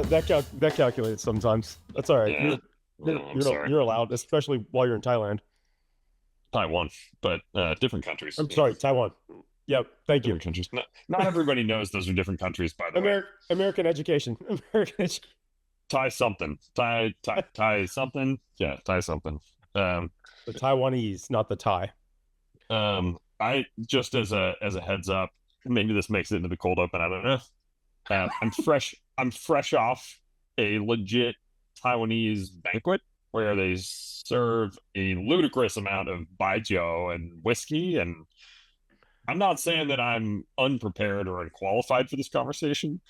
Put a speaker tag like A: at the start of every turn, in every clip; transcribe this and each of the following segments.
A: that calculates sometimes. That's all right.
B: Yeah. I'm sorry.
A: You're allowed, especially while you're in Thailand.
B: Taiwan, but different countries.
A: I'm sorry, Taiwan. Yep. Thank you.
B: Different countries. Not everybody knows those are different countries, by the way.
A: American education.
B: Thai something. Thai something. Yeah, Thai something.
A: The Taiwanese, not the Thai.
B: I just as a heads up, maybe this makes it into the cold open. I don't know. I'm fresh. I'm fresh off a legit Taiwanese banquet where they serve a ludicrous amount of baijiu and whiskey. And I'm not saying that I'm unprepared or unqualified for this conversation,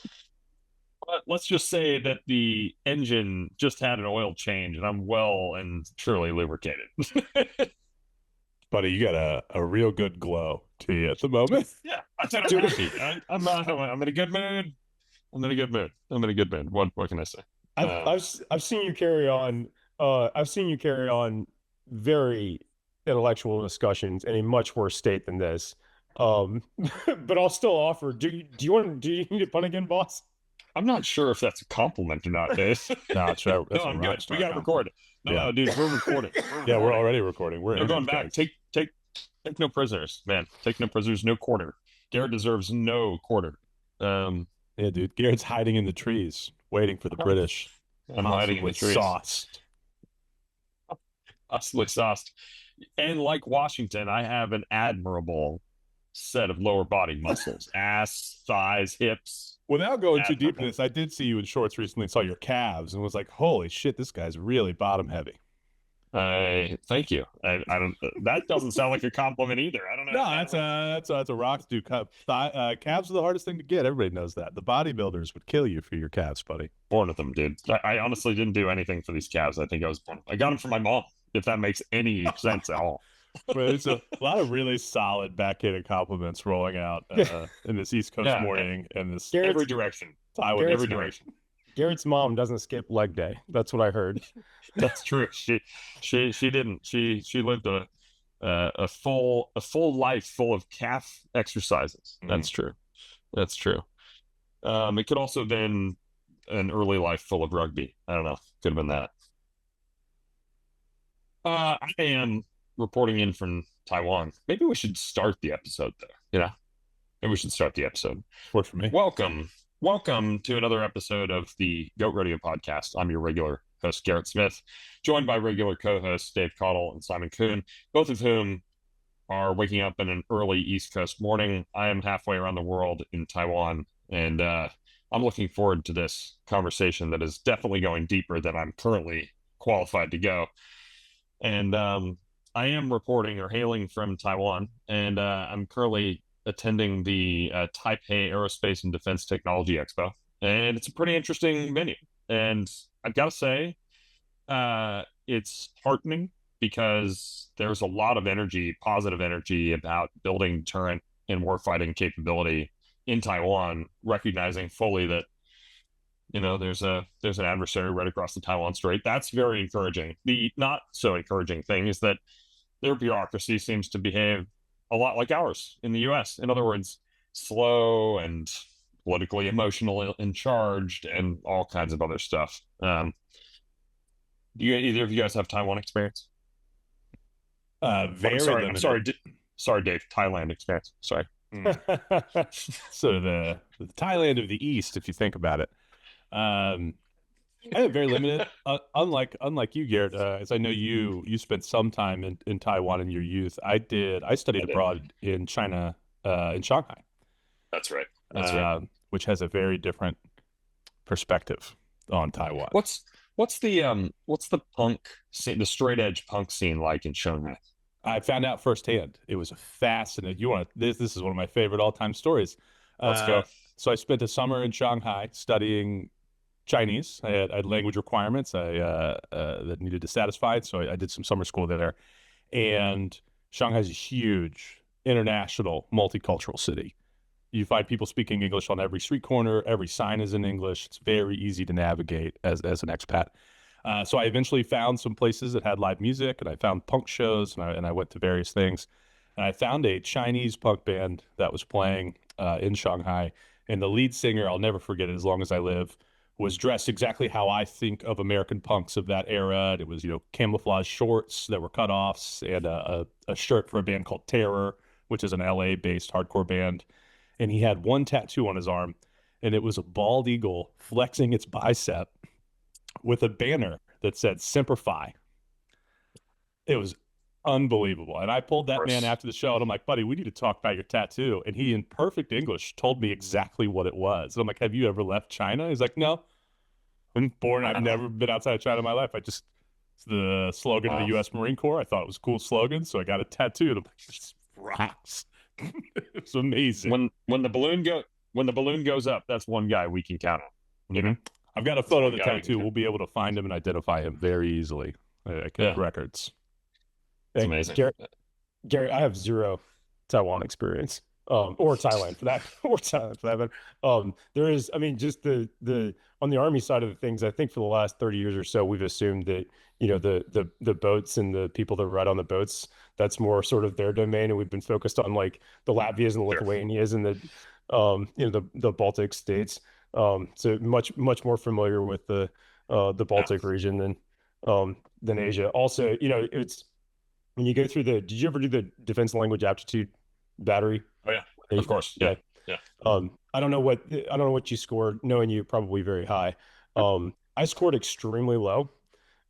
B: but let's just say that the engine just had an oil change and I'm well and truly lubricated.
C: Buddy, you got a real good glow to you at the moment.
B: Yeah, I'm happy. I'm in a good mood. I'm in a good mood. I'm in a good mood. What can I say?
A: I've seen you carry on. I've seen you carry on very intellectual discussions in a much worse state than this. But I'll still offer. Do you need a pun again, boss?
B: I'm not sure if that's a compliment or not, Dave.
C: No, it's right.
B: No, I'm good. We got to record it. No, dude, we're recording.
C: Yeah, we're already recording. We're
B: going back. Take no prisoners, man. Take no prisoners. No quarter. Garrett deserves no quarter.
C: Yeah, dude. Garrett's hiding in the trees, waiting for the British.
B: I'm hiding in the trees.
C: Sauced.
B: Possibly sauced. And like Washington, I have an admirable set of lower body muscles: ass, thighs, hips.
C: Without going too deep in this, I did see you in shorts recently and saw your calves and was like, holy shit, this guy's really bottom heavy.
B: Thank you. I don't. That doesn't sound like a compliment either. I don't know.
C: No, that's a rocks dude. Calves are the hardest thing to get. Everybody knows that. The bodybuilders would kill you for your calves, buddy.
B: Born with them, dude. I honestly didn't do anything for these calves. I think I got them from my mom. If that makes any sense at all.
C: But it's a lot of really solid backhanded compliments rolling out in this East Coast morning and this
B: every direction.
C: Taiwan, every direction.
A: Garrett's mom doesn't skip leg day. That's what I heard.
B: That's true. She didn't. She lived a full life full of calf exercises. That's true. That's true. It could also have been an early life full of rugby. I don't know. Could have been that. I am reporting in from Taiwan. Maybe we should start the episode there. Maybe we should start the episode.
C: Works for me.
B: Welcome to another episode of the Goat Rodeo podcast. I'm your regular host, Garrett Smith, joined by regular co-hosts Dave Caudill and Simon Kuhn, both of whom are waking up in an early East Coast morning. I am halfway around the world in Taiwan, and I'm looking forward to this conversation that is definitely going deeper than I'm currently qualified to go. And I am reporting or hailing from Taiwan, and I'm currently attending the Taipei Aerospace and Defense Technology Expo, and it's a pretty interesting venue. And I've got to say, it's heartening because there's a lot of energy, positive energy about building deterrent and warfighting capability in Taiwan, recognizing fully that there's an adversary right across the Taiwan Strait. That's very encouraging. The not so encouraging thing is that their bureaucracy seems to behave a lot like ours in the U.S. In other words, slow and politically emotional and charged and all kinds of other stuff. Do either of you guys have Taiwan experience?
C: Very
B: I'm sorry, Dave. Thailand experience. Sorry.
C: So the Thailand of the East, if you think about it. I have very limited. Unlike you, Garrett, as I know you spent some time in Taiwan in your youth. I studied abroad in China, in Shanghai.
B: That's right. That's right.
C: Which has a very different perspective on Taiwan.
B: What's the punk scene, the straight edge punk scene like in Shanghai?
C: I found out firsthand. It was a fascinating. This is one of my favorite all time stories.
B: Let's go.
C: So I spent a summer in Shanghai studying Chinese. I had language requirements that needed to satisfy, so I did some summer school there. And Shanghai's a huge international multicultural city. You find people speaking English on every street corner. Every sign is in English. It's very easy to navigate as an expat. So I eventually found some places that had live music, and I found punk shows, and I went to various things. And I found a Chinese punk band that was playing in Shanghai. And the lead singer, I'll never forget it as long as I live, was dressed exactly how I think of American punks of that era. It was, camouflage shorts that were cutoffs and a shirt for a band called Terror, which is an LA-based hardcore band. And he had one tattoo on his arm, and it was a bald eagle flexing its bicep with a banner that said Semper Fi. It was unbelievable. And I pulled that man after the show, and I'm like, buddy, we need to talk about your tattoo. And he, in perfect English, told me exactly what it was. And I'm like, have you ever left China? He's like, no. I'm born. I've never been outside of China in my life. It's the slogan of the U.S. Marine Corps. I thought it was a cool slogan, so I got a tattoo. And I'm like, this rocks. It's amazing.
B: When the balloon goes up, that's one guy we can count on.
C: Mm-hmm. I've got a photo of the tattoo. We'll be able to find him and identify him very easily. I kept records.
B: It's amazing.
A: Garrett, I have zero Taiwan experience, or Thailand for that, But there is, I mean, just the on the Army side of the things, I think for the last 30 years or so, we've assumed that, the boats and the people that ride on the boats, that's more sort of their domain, and we've been focused on like the Latvias and the Lithuanias and the Baltic states. So much more familiar with the Baltic region than Asia. Also, it's when you go through did you ever do the defense language aptitude battery?
B: Oh yeah, of course. Yeah.
A: I don't know what you scored, knowing you probably very high. I scored extremely low.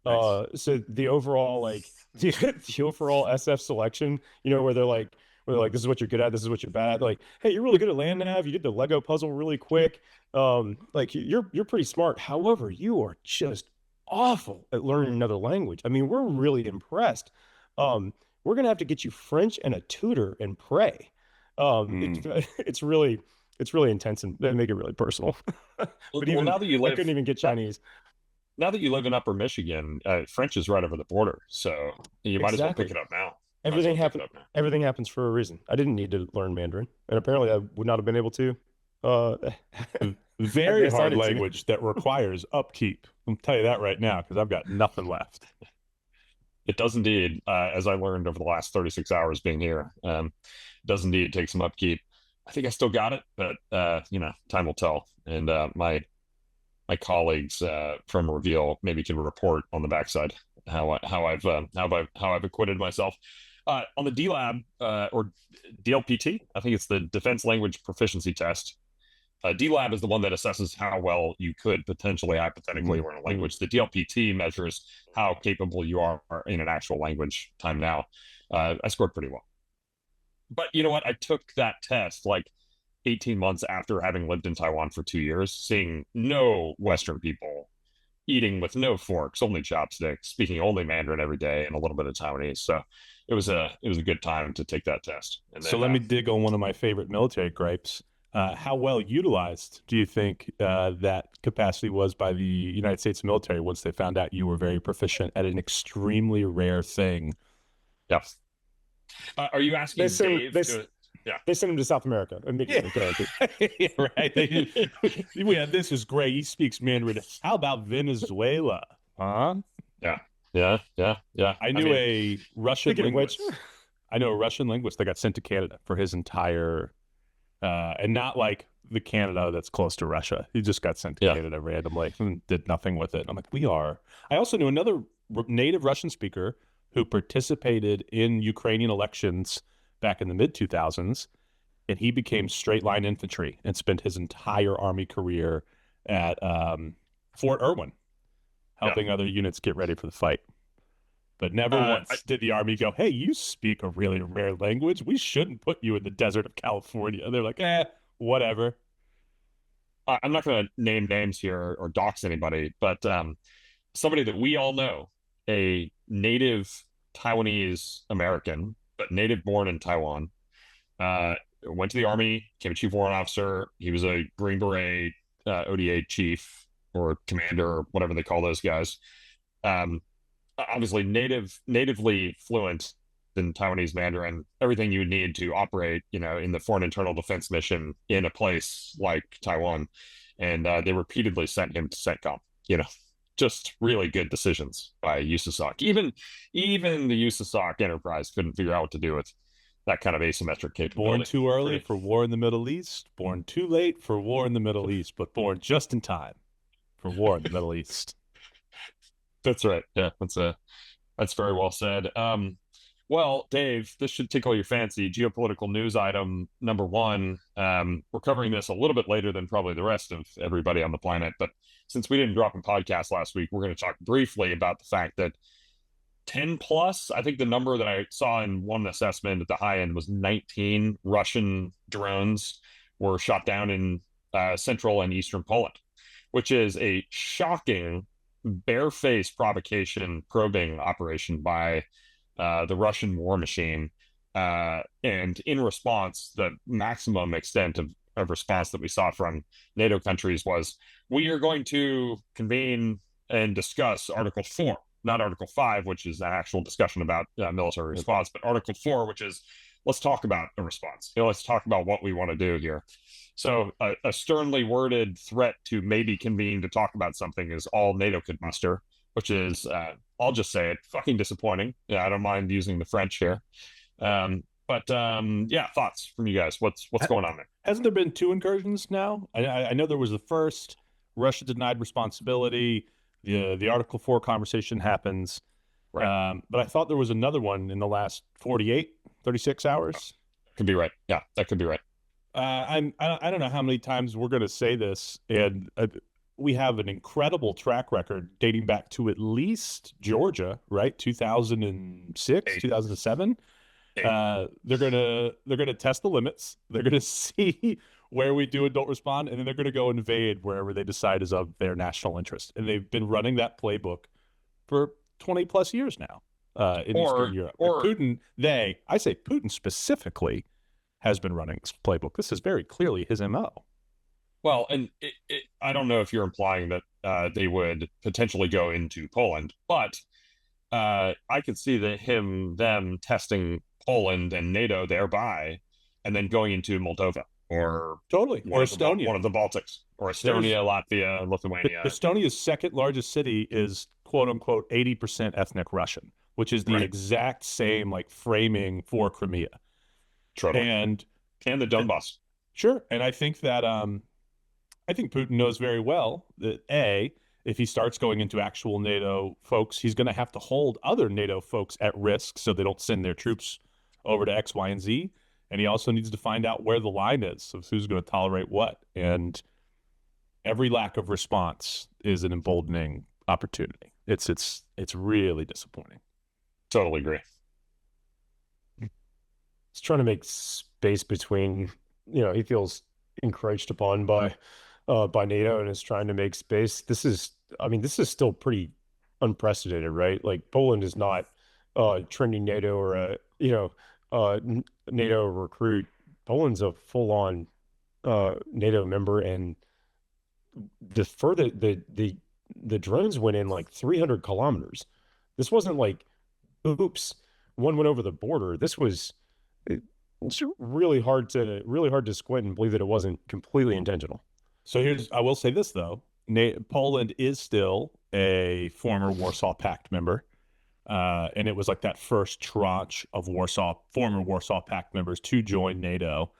A: Nice. So the overall the overall SF selection, where they're like, this is what you're good at, this is what you're bad at. Like, hey, you're really good at land nav. You did the Lego puzzle really quick. Like you're pretty smart. However, you are just awful at learning another language. I mean, we're really impressed. We're gonna have to get you French and a tutor and pray. It's really intense and they make it really personal. But even now that I couldn't even get Chinese.
B: Now that you live in Upper Michigan, French is right over the border, so you might as well pick it up now.
A: Everything happens for a reason. I didn't need to learn Mandarin, and apparently I would not have been able to.
C: Very hard language that requires upkeep. I'll tell you that right now, because I've got nothing left.
B: It does indeed, as I learned over the last 36 hours being here. It does indeed take some upkeep. I think I still got it, but time will tell. And my colleagues from Reveal maybe can report on the backside how I've acquitted myself. On the DLAB or DLPT, I think it's the Defense Language Proficiency Test. DLAB is the one that assesses how well you could potentially hypothetically learn a language. The DLPT measures how capable you are in an actual language. Time now, I scored pretty well. But you know what? I took that test like 18 months after having lived in Taiwan for 2 years, seeing no Western people, eating with no forks, only chopsticks, speaking only Mandarin every day, and a little bit of Taiwanese. So it was a good time to take that test. And then,
C: so let me dig on one of my favorite military gripes. How well utilized do you think that capacity was by the United States military once they found out you were very proficient at an extremely rare thing?
B: Yes. Are you asking Dave?
A: They sent him to South America immediately.
C: Yeah, right. This is great. He speaks Mandarin. How about Venezuela? Huh?
B: Yeah.
C: I knew a Russian linguist. I know a Russian linguist that got sent to Canada for his entire, and not like the Canada that's close to Russia. He just got sent to Canada randomly and did nothing with it. I'm like, I also knew another native Russian speaker who participated in Ukrainian elections back in the mid-2000s, and he became straight line infantry and spent his entire Army career at Fort Irwin, helping other units get ready for the fight. But never once did the Army go, hey, you speak a really rare language. We shouldn't put you in the desert of California. They're like, whatever.
B: I'm not going to name names here or dox anybody, but somebody that we all know, a native Taiwanese American, but native born in Taiwan, went to the Army, became a chief warrant officer. He was a Green Beret ODA chief or commander, or whatever they call those guys. Obviously natively fluent in Taiwanese Mandarin, everything you would need to operate, in the foreign internal defense mission in a place like Taiwan. And they repeatedly sent him to CENTCOM, just really good decisions by USASOC. Even the USASOC Enterprise couldn't figure out what to do with that kind of asymmetric capability.
C: Born too early for war in the Middle East, born too late for war in the Middle East, but born just in time. for war in the Middle East.
B: That's right. Yeah, that's very well said. Well, Dave, this should tickle your fancy. Geopolitical news item number one. We're covering this a little bit later than probably the rest of everybody on the planet, but since we didn't drop a podcast last week, we're going to talk briefly about the fact that 10 plus, I think the number that I saw in one assessment at the high end was 19 Russian drones were shot down in central and eastern Poland, which is a shocking barefaced provocation probing operation by the Russian war machine. And in response, the maximum extent of response that we saw from NATO countries was, we are going to convene and discuss Article 4, not Article 5, which is an actual discussion about military response, but Article 4, which is, let's talk about a response. Let's talk about what we want to do here. So a sternly worded threat to maybe convene to talk about something is all NATO could muster, which is, I'll just say it, fucking disappointing. Yeah, I don't mind using the French here. Yeah, thoughts from you guys. What's going on there?
C: Hasn't there been 2 incursions now? I know there was the first. Russia denied responsibility. The Article 4 conversation happens.
B: Right.
C: But I thought there was another one in the last 36 hours.
B: Could be right. Yeah, that could be right.
C: I don't know how many times we're going to say this, and we have an incredible track record dating back to at least Georgia, right? 2006, 2007. They're gonna test the limits. They're gonna see where we do and don't respond, and then they're gonna go invade wherever they decide is of their national interest. And they've been running that playbook for 20 plus years now in Eastern Europe. Putin, I say Putin specifically, has been running this playbook. This is very clearly his MO.
B: Well, and I don't know if you're implying that they would potentially go into Poland, but I could see them testing Poland and NATO thereby, and then going into Moldova or
C: Estonia,
B: one of the Baltics, or Estonia, Latvia, Lithuania.
C: Estonia's second largest city is quote unquote 80% ethnic Russian, which is the exact same like framing for Crimea.
B: Totally. And the Donbass.
C: Sure. And I think that I think Putin knows very well that if he starts going into actual NATO folks, he's going to have to hold other NATO folks at risk so they don't send their troops over to X, Y, and Z. And he also needs to find out where the line is of who's going to tolerate what. And every lack of response is an emboldening opportunity. It's really disappointing.
B: Totally agree.
A: He's trying to make space between, he feels encroached upon by NATO and is trying to make space. This is still pretty unprecedented, right? Like Poland is not trending NATO or a NATO recruit. Poland's a full-on NATO member, and the drones went in like 300 kilometers. This wasn't like, oops, one went over the border. It's really hard to squint and believe that it wasn't completely intentional.
C: So I will say this though, Poland is still a former Warsaw Pact member, and it was like that first tranche of former Warsaw Pact members to join NATO.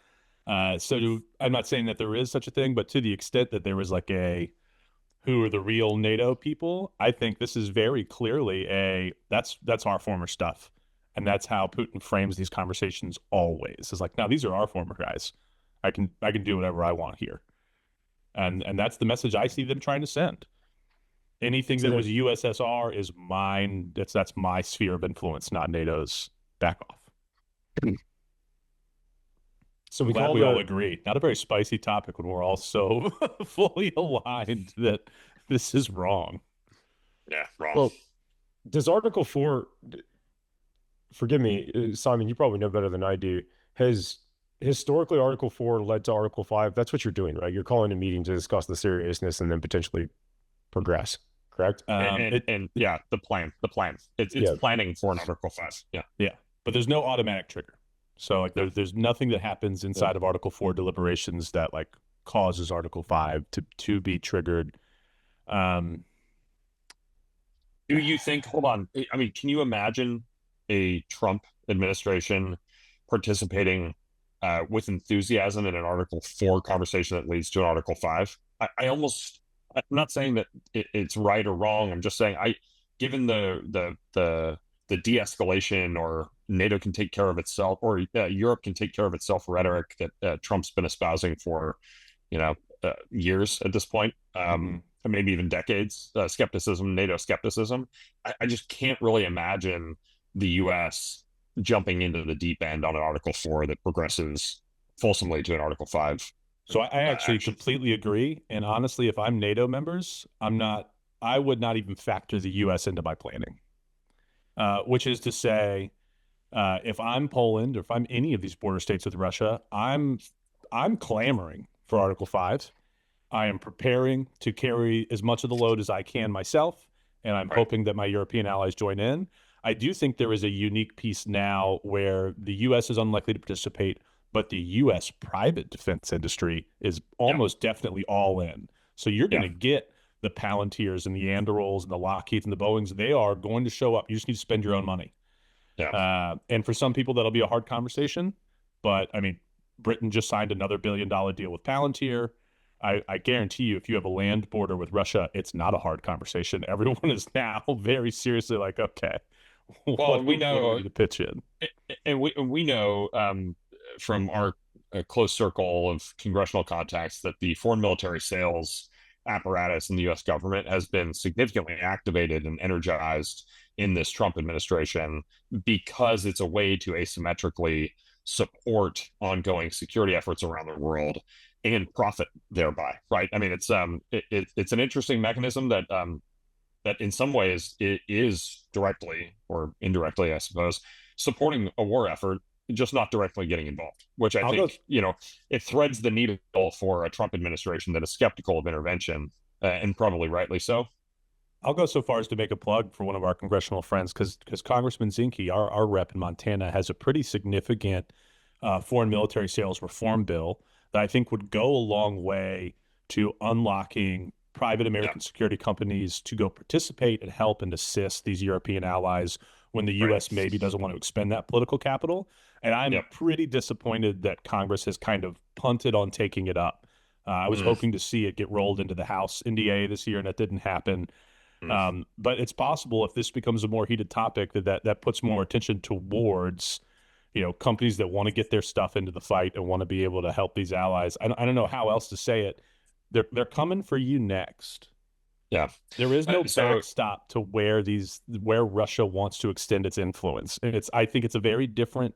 C: So I'm not saying that there is such a thing, but to the extent that there was like who are the real NATO people, I think this is very clearly that's our former stuff. And that's how Putin frames these conversations always. It's like, now these are our former guys. I can do whatever I want here. And that's the message I see them trying to send. Anything that was USSR is mine. That's my sphere of influence, not NATO's. Back off.
A: So
C: we all agree. Not a very spicy topic when we're all so fully aligned that this is wrong.
B: Yeah, wrong.
A: Well, does Article 4... Forgive me, Simon, you probably know better than I do. Has historically Article 4 led to Article 5? That's what you're doing, right? You're calling a meeting to discuss the seriousness and then potentially progress, correct?
B: And the plan. It's planning for an Article 5.
C: Yeah. But there's no automatic trigger. So like there's nothing that happens inside of Article 4 deliberations that like causes Article 5 to be triggered.
B: Do you think, hold on, I mean, can you imagine a Trump administration participating with enthusiasm in an Article 4 conversation that leads to an Article 5? I almost I'm not saying that it's right or wrong. I'm just saying given the de-escalation or NATO can take care of itself, or Europe can take care of itself rhetoric that Trump's been espousing for, years at this point, maybe even decades, skepticism, NATO skepticism. I just can't really imagine the U.S. jumping into the deep end on an Article 4 that progresses fulsomely to an Article 5.
C: So I actually
B: action.
C: completely agree. And honestly, if I'm NATO members, I would not even factor the U.S. into my planning. Which is to say, if I'm Poland or if I'm any of these border states with Russia, I'm clamoring for Article 5. I am preparing to carry as much of the load as I can myself, and I'm hoping that my European allies join in. I do think there is a unique piece now where the U.S. is unlikely to participate, but the U.S. private defense industry is almost definitely all in. So you're going to get the Palantirs and the Andurils and the Lockheeds and the Boeings. They are going to show up. You just need to spend your own money. And for some people, that'll be a hard conversation. But, I mean, Britain just signed another $1 billion deal with Palantir. I guarantee you, if you have a land border with Russia, it's not a hard conversation. Everyone is now very seriously like, okay,
B: well, we know
C: to pitch in,
B: and we know from our close circle of congressional contacts that the foreign military sales apparatus in the U.S. government has been significantly activated and energized in this Trump administration because it's a way to asymmetrically support ongoing security efforts around the world and profit thereby, right? I mean, it's an interesting mechanism that that in some ways it is directly or indirectly, I suppose, supporting a war effort, just not directly getting involved, which I think, it threads the needle for a Trump administration that is skeptical of intervention, and probably rightly so.
C: I'll go so far as to make a plug for one of our congressional friends, because Congressman Zinke, our rep in Montana, has a pretty significant foreign military sales reform bill that I think would go a long way to unlocking private American security companies to go participate and help and assist these European allies when the U.S. maybe doesn't want to expend that political capital. And I'm pretty disappointed that Congress has kind of punted on taking it up. I was hoping to see it get rolled into the House NDA this year, and that didn't happen. But it's possible if this becomes a more heated topic that puts more attention towards, companies that want to get their stuff into the fight and want to be able to help these allies. I don't know how else to say it. They're coming for you next.
B: Yeah,
C: there is no backstop to where Russia wants to extend its influence, and I think it's a very different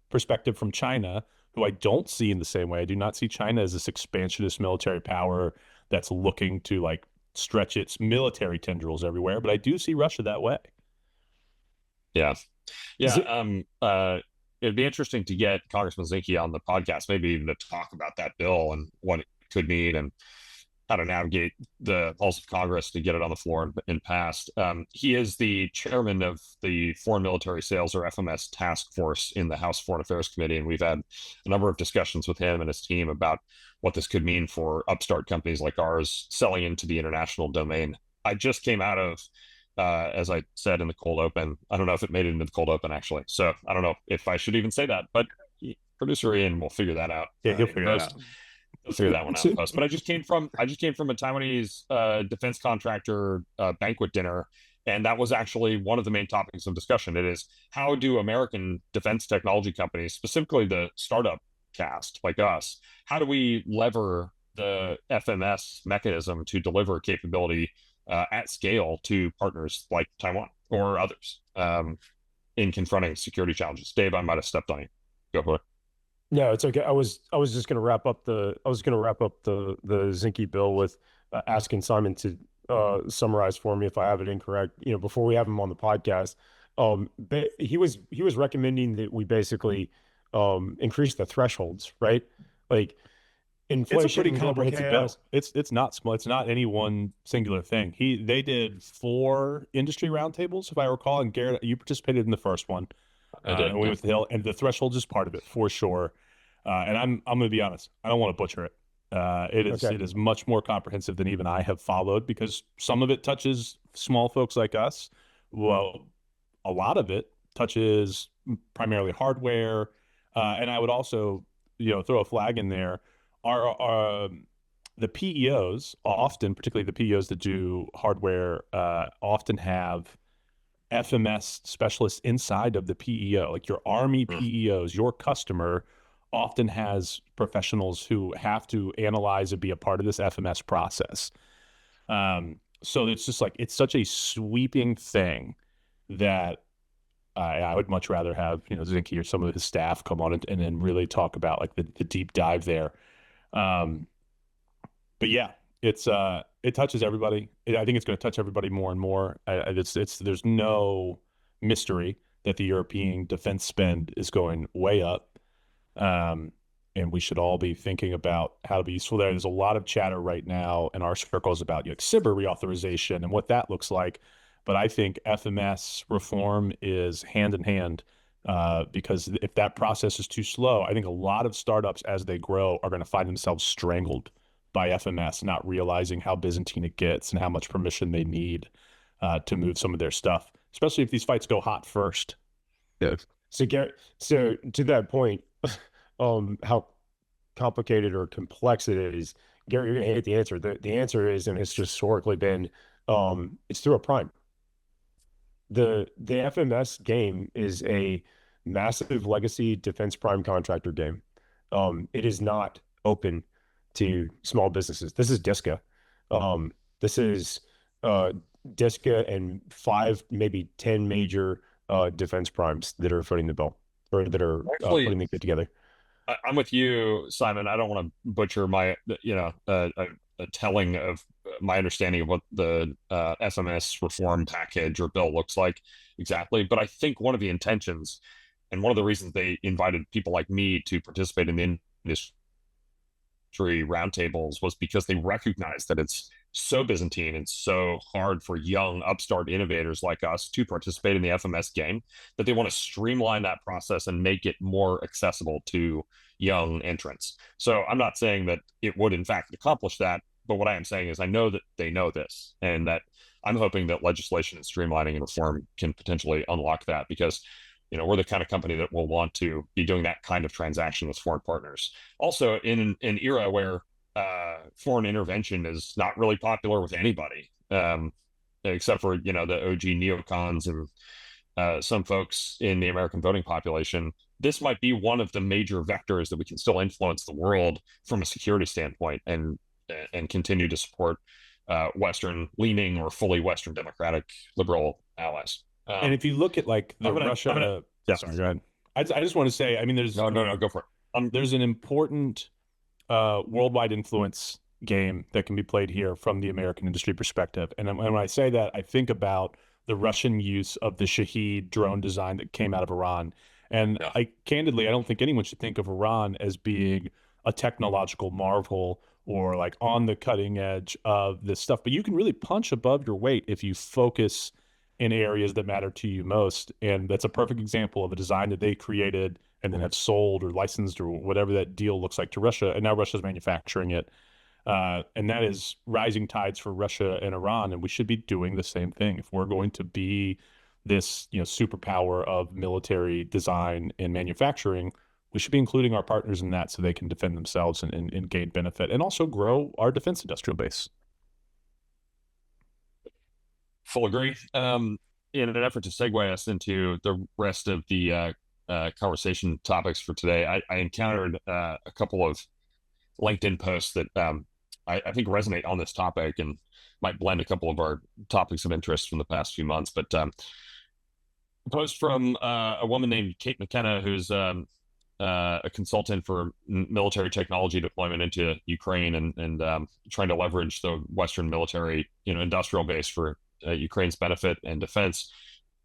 C: perspective from China, who I don't see in the same way. I do not see China as this expansionist military power that's looking to stretch its military tendrils everywhere, but I do see Russia that way.
B: Yeah. It'd be interesting to get Congressman Zinke on the podcast, maybe even to talk about that bill and what it could mean and how to navigate the halls of Congress to get it on the floor and passed. He is the chairman of the Foreign Military Sales, or FMS, task force in the House Foreign Affairs Committee, and we've had a number of discussions with him and his team about what this could mean for upstart companies like ours selling into the international domain. I just came out of, as I said in the cold open, I don't know if it made it into the cold open, actually, so I don't know if I should even say that, but producer Ian will figure that out.
C: Yeah, he'll figure that out.
B: I'll figure that one out in post. But I just came from a Taiwanese defense contractor banquet dinner, and that was actually one of the main topics of discussion. It is, how do American defense technology companies, specifically the startup cast like us, how do we lever the FMS mechanism to deliver capability at scale to partners like Taiwan or others in confronting security challenges? Dave, I might have stepped on you. Go for it.
A: No, it's okay. I was just going to wrap up the Zinke bill with asking Simon to summarize for me if I have it incorrect. Before we have him on the podcast, he was recommending that we basically increase the thresholds, right? Like inflation.
C: It's a pretty comprehensive bill. It's not small. It's not any one singular thing. They did 4 industry roundtables, if I recall, and Garrett, you participated in the first one.
B: I did.
C: And we went to the Hill, and the thresholds is part of it for sure. And I'm going to be honest, I don't want to butcher it. It is much more comprehensive than even I have followed, because some of it touches small folks like us. Well, a lot of it touches primarily hardware, and I would also throw a flag in there. the PEOs often, particularly the PEOs that do hardware, often have FMS specialists inside of the PEO. Like your Army PEOs, your customer often has professionals who have to analyze and be a part of this FMS process. So it's just like, it's such a sweeping thing that I would much rather have, Zinke or some of his staff come on and then really talk about like the deep dive there. But yeah, it touches everybody. I think it's going to touch everybody more and more. There's no mystery that the European defense spend is going way up. And we should all be thinking about how to be useful there. There's a lot of chatter right now in our circles about CBR reauthorization and what that looks like. But I think FMS reform is hand in hand, because if that process is too slow, I think a lot of startups as they grow are going to find themselves strangled by FMS, not realizing how Byzantine it gets and how much permission they need to move some of their stuff, especially if these fights go hot first.
A: Yeah. So Garrett, so to that point, how complicated or complex it is, Garrett, you're gonna hate the answer. The answer is, and it's historically been, it's through a prime. The FMS game is a massive legacy defense prime contractor game. It is not open to small businesses. This is DISCA. This is DISCA and 5, maybe 10 major defense primes that are footing the bill, or that are putting the kit together.
B: I'm with you, Simon. I don't want to butcher my, a telling of my understanding of what the FMS reform package or bill looks like exactly. But I think one of the intentions and one of the reasons they invited people like me to participate in the industry roundtables was because they recognize that it's so Byzantine and so hard for young upstart innovators like us to participate in the FMS game, that they want to streamline that process and make it more accessible to young entrants. So I'm not saying that it would in fact accomplish that, but what I am saying is I know that they know this, and that I'm hoping that legislation and streamlining and reform can potentially unlock that, because we're the kind of company that will want to be doing that kind of transaction with foreign partners. Also, in an era where foreign intervention is not really popular with anybody, except for the OG neocons and some folks in the American voting population, this might be one of the major vectors that we can still influence the world from a security standpoint, and continue to support Western leaning or fully Western democratic liberal allies.
C: And if you look at like the Russia, sorry, go ahead. I just want to say, I mean, there's
B: no, go for it.
C: There's an important worldwide influence game that can be played here from the American industry perspective. And when I say that, I think about the Russian use of the Shahed drone design that came out of Iran. And candidly, I don't think anyone should think of Iran as being a technological marvel or like on the cutting edge of this stuff. But you can really punch above your weight if you focus in areas that matter to you most. And that's a perfect example of a design that they created and then have sold or licensed or whatever that deal looks like to Russia. And now Russia's manufacturing it. And that is rising tides for Russia and Iran. And we should be doing the same thing. If we're going to be this, superpower of military design and manufacturing, we should be including our partners in that so they can defend themselves and gain benefit, and also grow our defense industrial base.
B: Full agree. In an effort to segue us into the rest of the conversation topics for today, I encountered a couple of LinkedIn posts that I think resonate on this topic and might blend a couple of our topics of interest from the past few months. But a post from a woman named Kate McKenna, who's a consultant for military technology deployment into Ukraine and trying to leverage the Western military, industrial base for Ukraine's benefit and defense,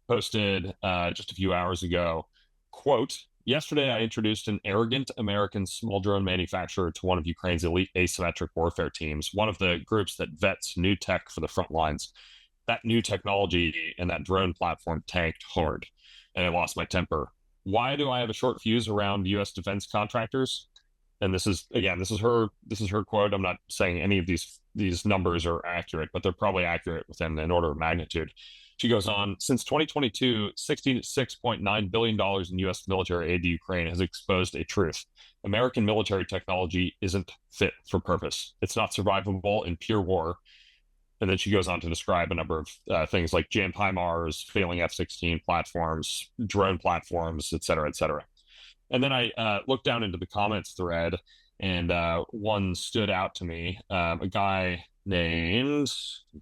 B: posted just a few hours ago, quote, "Yesterday, I introduced an arrogant American small drone manufacturer to one of Ukraine's elite asymmetric warfare teams, one of the groups that vets new tech for the front lines. That new technology and that drone platform tanked hard, and I lost my temper. Why do I have a short fuse around U.S. defense contractors?" And this is her quote. I'm not saying any of these numbers are accurate, but they're probably accurate within an order of magnitude. She goes on, since 2022, $66.9 billion in U.S. military aid to Ukraine has exposed a truth. American military technology isn't fit for purpose. It's not survivable in pure war. And then she goes on to describe a number of things like jammed HIMARS, failing F-16 platforms, drone platforms, et cetera, et cetera. And then I looked down into the comments thread, and one stood out to me. A guy named,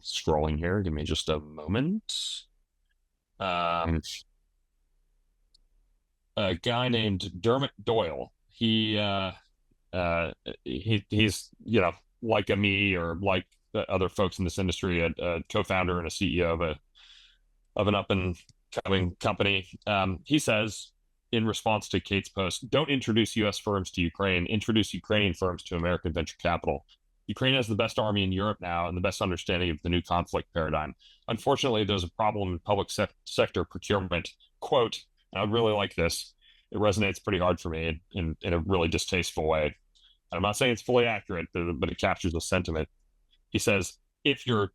B: scrolling here, give me just a moment. A guy named Dermot Doyle. He's like a me or like other folks in this industry, a co-founder and a CEO of an up and coming company. He says, in response to Kate's post, don't introduce U.S. firms to Ukraine, introduce Ukrainian firms to American venture capital. Ukraine has the best army in Europe now and the best understanding of the new conflict paradigm. Unfortunately, there's a problem in public sector procurement. Quote, and I really like this. It resonates pretty hard for me in a really distasteful way. And I'm not saying it's fully accurate, but it captures the sentiment. He says, if you're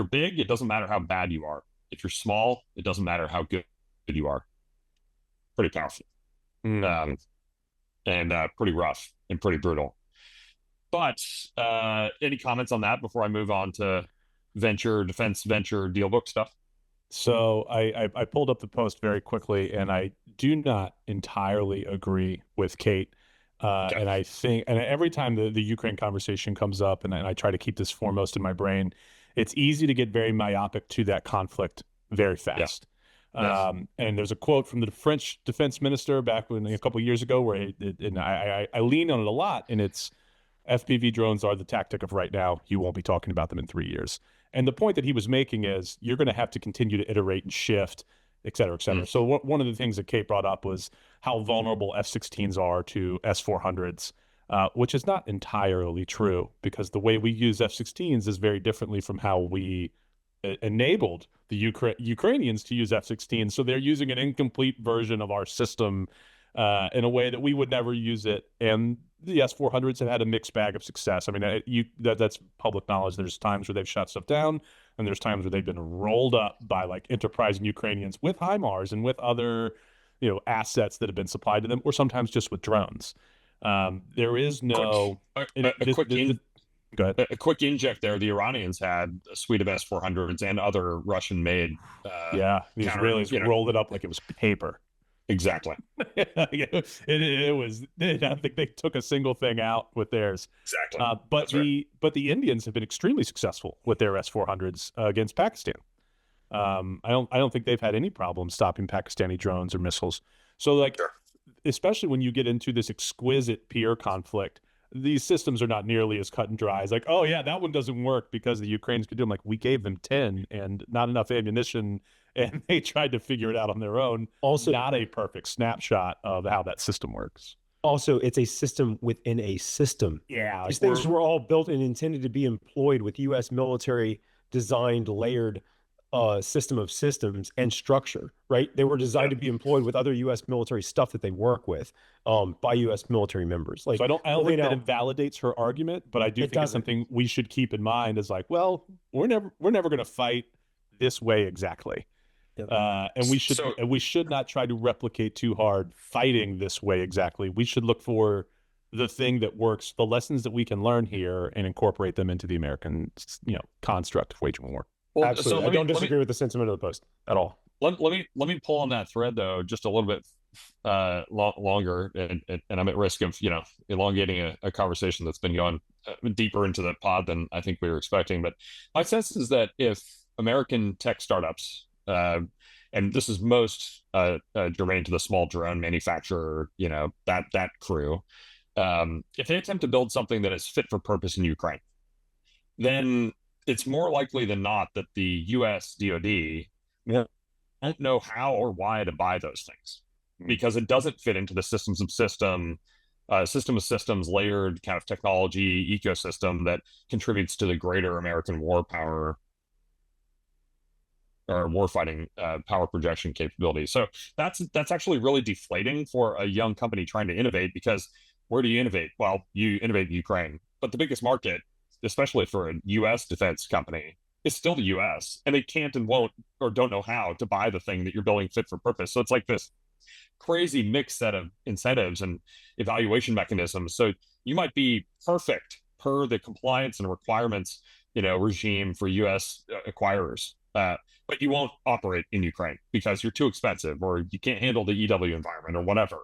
B: big, it doesn't matter how bad you are. If you're small, it doesn't matter how good you are. Pretty powerful. And pretty rough and pretty brutal. But any comments on that before I move on to defense venture deal book stuff?
C: So I pulled up the post very quickly, and I do not entirely agree with Kate.
B: Okay.
C: And I think, and every time the Ukraine conversation comes up, and I try to keep this foremost in my brain, it's easy to get very myopic to that conflict very fast.
B: Yes.
C: And there's a quote from the French defense minister back a couple of years ago where I lean on it a lot, and it's FPV drones are the tactic of right now. You won't be talking about them in 3 years. And the point that he was making is you're going to have to continue to iterate and shift, et cetera, et cetera. So one of the things that Kate brought up was how vulnerable F-16s are to S-400s, which is not entirely true, because the way we use F-16s is very differently from how we enabled the Ukrainians to use F-16. So they're using an incomplete version of our system in a way that we would never use it. And the S-400s have had a mixed bag of success. I mean, that's public knowledge. There's times where they've shut stuff down, and there's times where they've been rolled up by like enterprising Ukrainians with HIMARS and with other, assets that have been supplied to them, or sometimes just with drones. There is no
B: go ahead. A quick inject there. The Iranians had a suite of S-400s and other Russian-made.
C: The Israelis rolled it up like it was paper.
B: Exactly.
C: It was. I don't think they took a single thing out with theirs.
B: Exactly.
C: But the Indians have been extremely successful with their S-400s against Pakistan. I don't think they've had any problem stopping Pakistani drones or missiles. So especially when you get into this exquisite peer conflict, these systems are not nearly as cut and dry. It's like, oh yeah, that one doesn't work because the Ukrainians could do them. Like, we gave them 10 and not enough ammunition, and they tried to figure it out on their own. Also, not a perfect snapshot of how that system works.
A: Also, it's a system within a system.
C: Yeah.
A: These things were all built and intended to be employed with U.S. military designed, layered system of systems and structure, right? They were designed to be employed with other U.S. military stuff that they work with by U.S. military members. Like,
C: so I don't think that invalidates her argument, but I do think it's something we should keep in mind is like, well, we're never going to fight this way exactly. And we should not try to replicate too hard fighting this way exactly. We should look for the thing that works, the lessons that we can learn here, and incorporate them into the American, construct of waging war.
A: Well, absolutely. So I don't disagree with the sentiment of the post at all.
B: Let me pull on that thread though just a little bit longer, and I'm at risk of elongating a conversation that's been going deeper into the pod than I think we were expecting. But my sense is that if American tech startups, and this is most germane to the small drone manufacturer, that crew, if they attempt to build something that is fit for purpose in Ukraine, then it's more likely than not that the U.S. DoD won't know how or why to buy those things, because it doesn't fit into the system of systems layered kind of technology ecosystem that contributes to the greater American war power or warfighting power projection capability. So that's actually really deflating for a young company trying to innovate, because where do you innovate? Well, you innovate in Ukraine, but the biggest market, especially for a U.S. defense company, it's still the US, and they can't and won't or don't know how to buy the thing that you're building fit for purpose. So it's like this crazy mixed set of incentives and evaluation mechanisms. So you might be perfect per the compliance and requirements, regime for US acquirers. But you won't operate in Ukraine because you're too expensive or you can't handle the EW environment or whatever.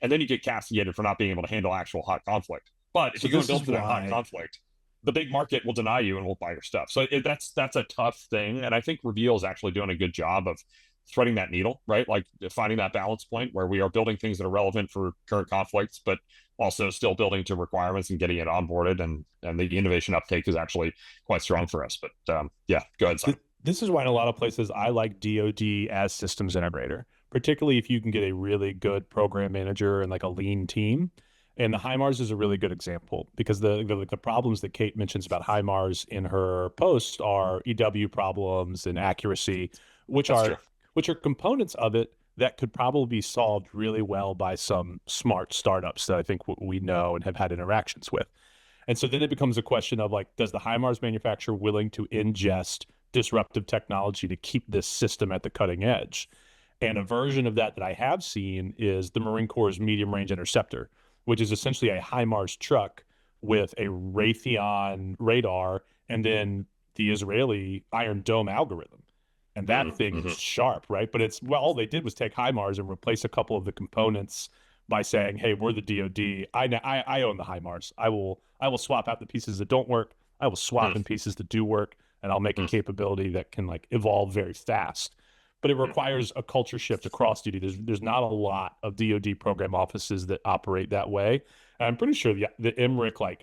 B: And then you get castigated for not being able to handle actual hot conflict. But if you go and build for that hot conflict, the big market will deny you and won't buy your stuff. So that's a tough thing. And I think Reveal is actually doing a good job of threading that needle, right? Like finding that balance point where we are building things that are relevant for current conflicts, but also still building to requirements and getting it onboarded. And the innovation uptake is actually quite strong for us. But yeah, go ahead, Simon.
C: This is why in a lot of places I like DoD as systems integrator, particularly if you can get a really good program manager and like a lean team. And the HIMARS is a really good example because the problems that Kate mentions about HIMARS in her post are EW problems and accuracy, which are components of it that could probably be solved really well by some smart startups that I think we know and have had interactions with. And so then it becomes a question of like, does the HIMARS manufacturer willing to ingest disruptive technology to keep this system at the cutting edge? And a version of that I have seen is the Marine Corps' medium range interceptor, which is essentially a HIMARS truck with a Raytheon radar and then the Israeli Iron Dome algorithm. And that thing is sharp, right? But all they did was take HIMARS and replace a couple of the components by saying, hey, we're the DoD. I own the HIMARS. I will swap out the pieces that don't work. I will swap in pieces that do work, and I'll make a capability that can like evolve very fast. But it requires a culture shift across duty. There's not a lot of DoD program offices that operate that way. And I'm pretty sure the MRIC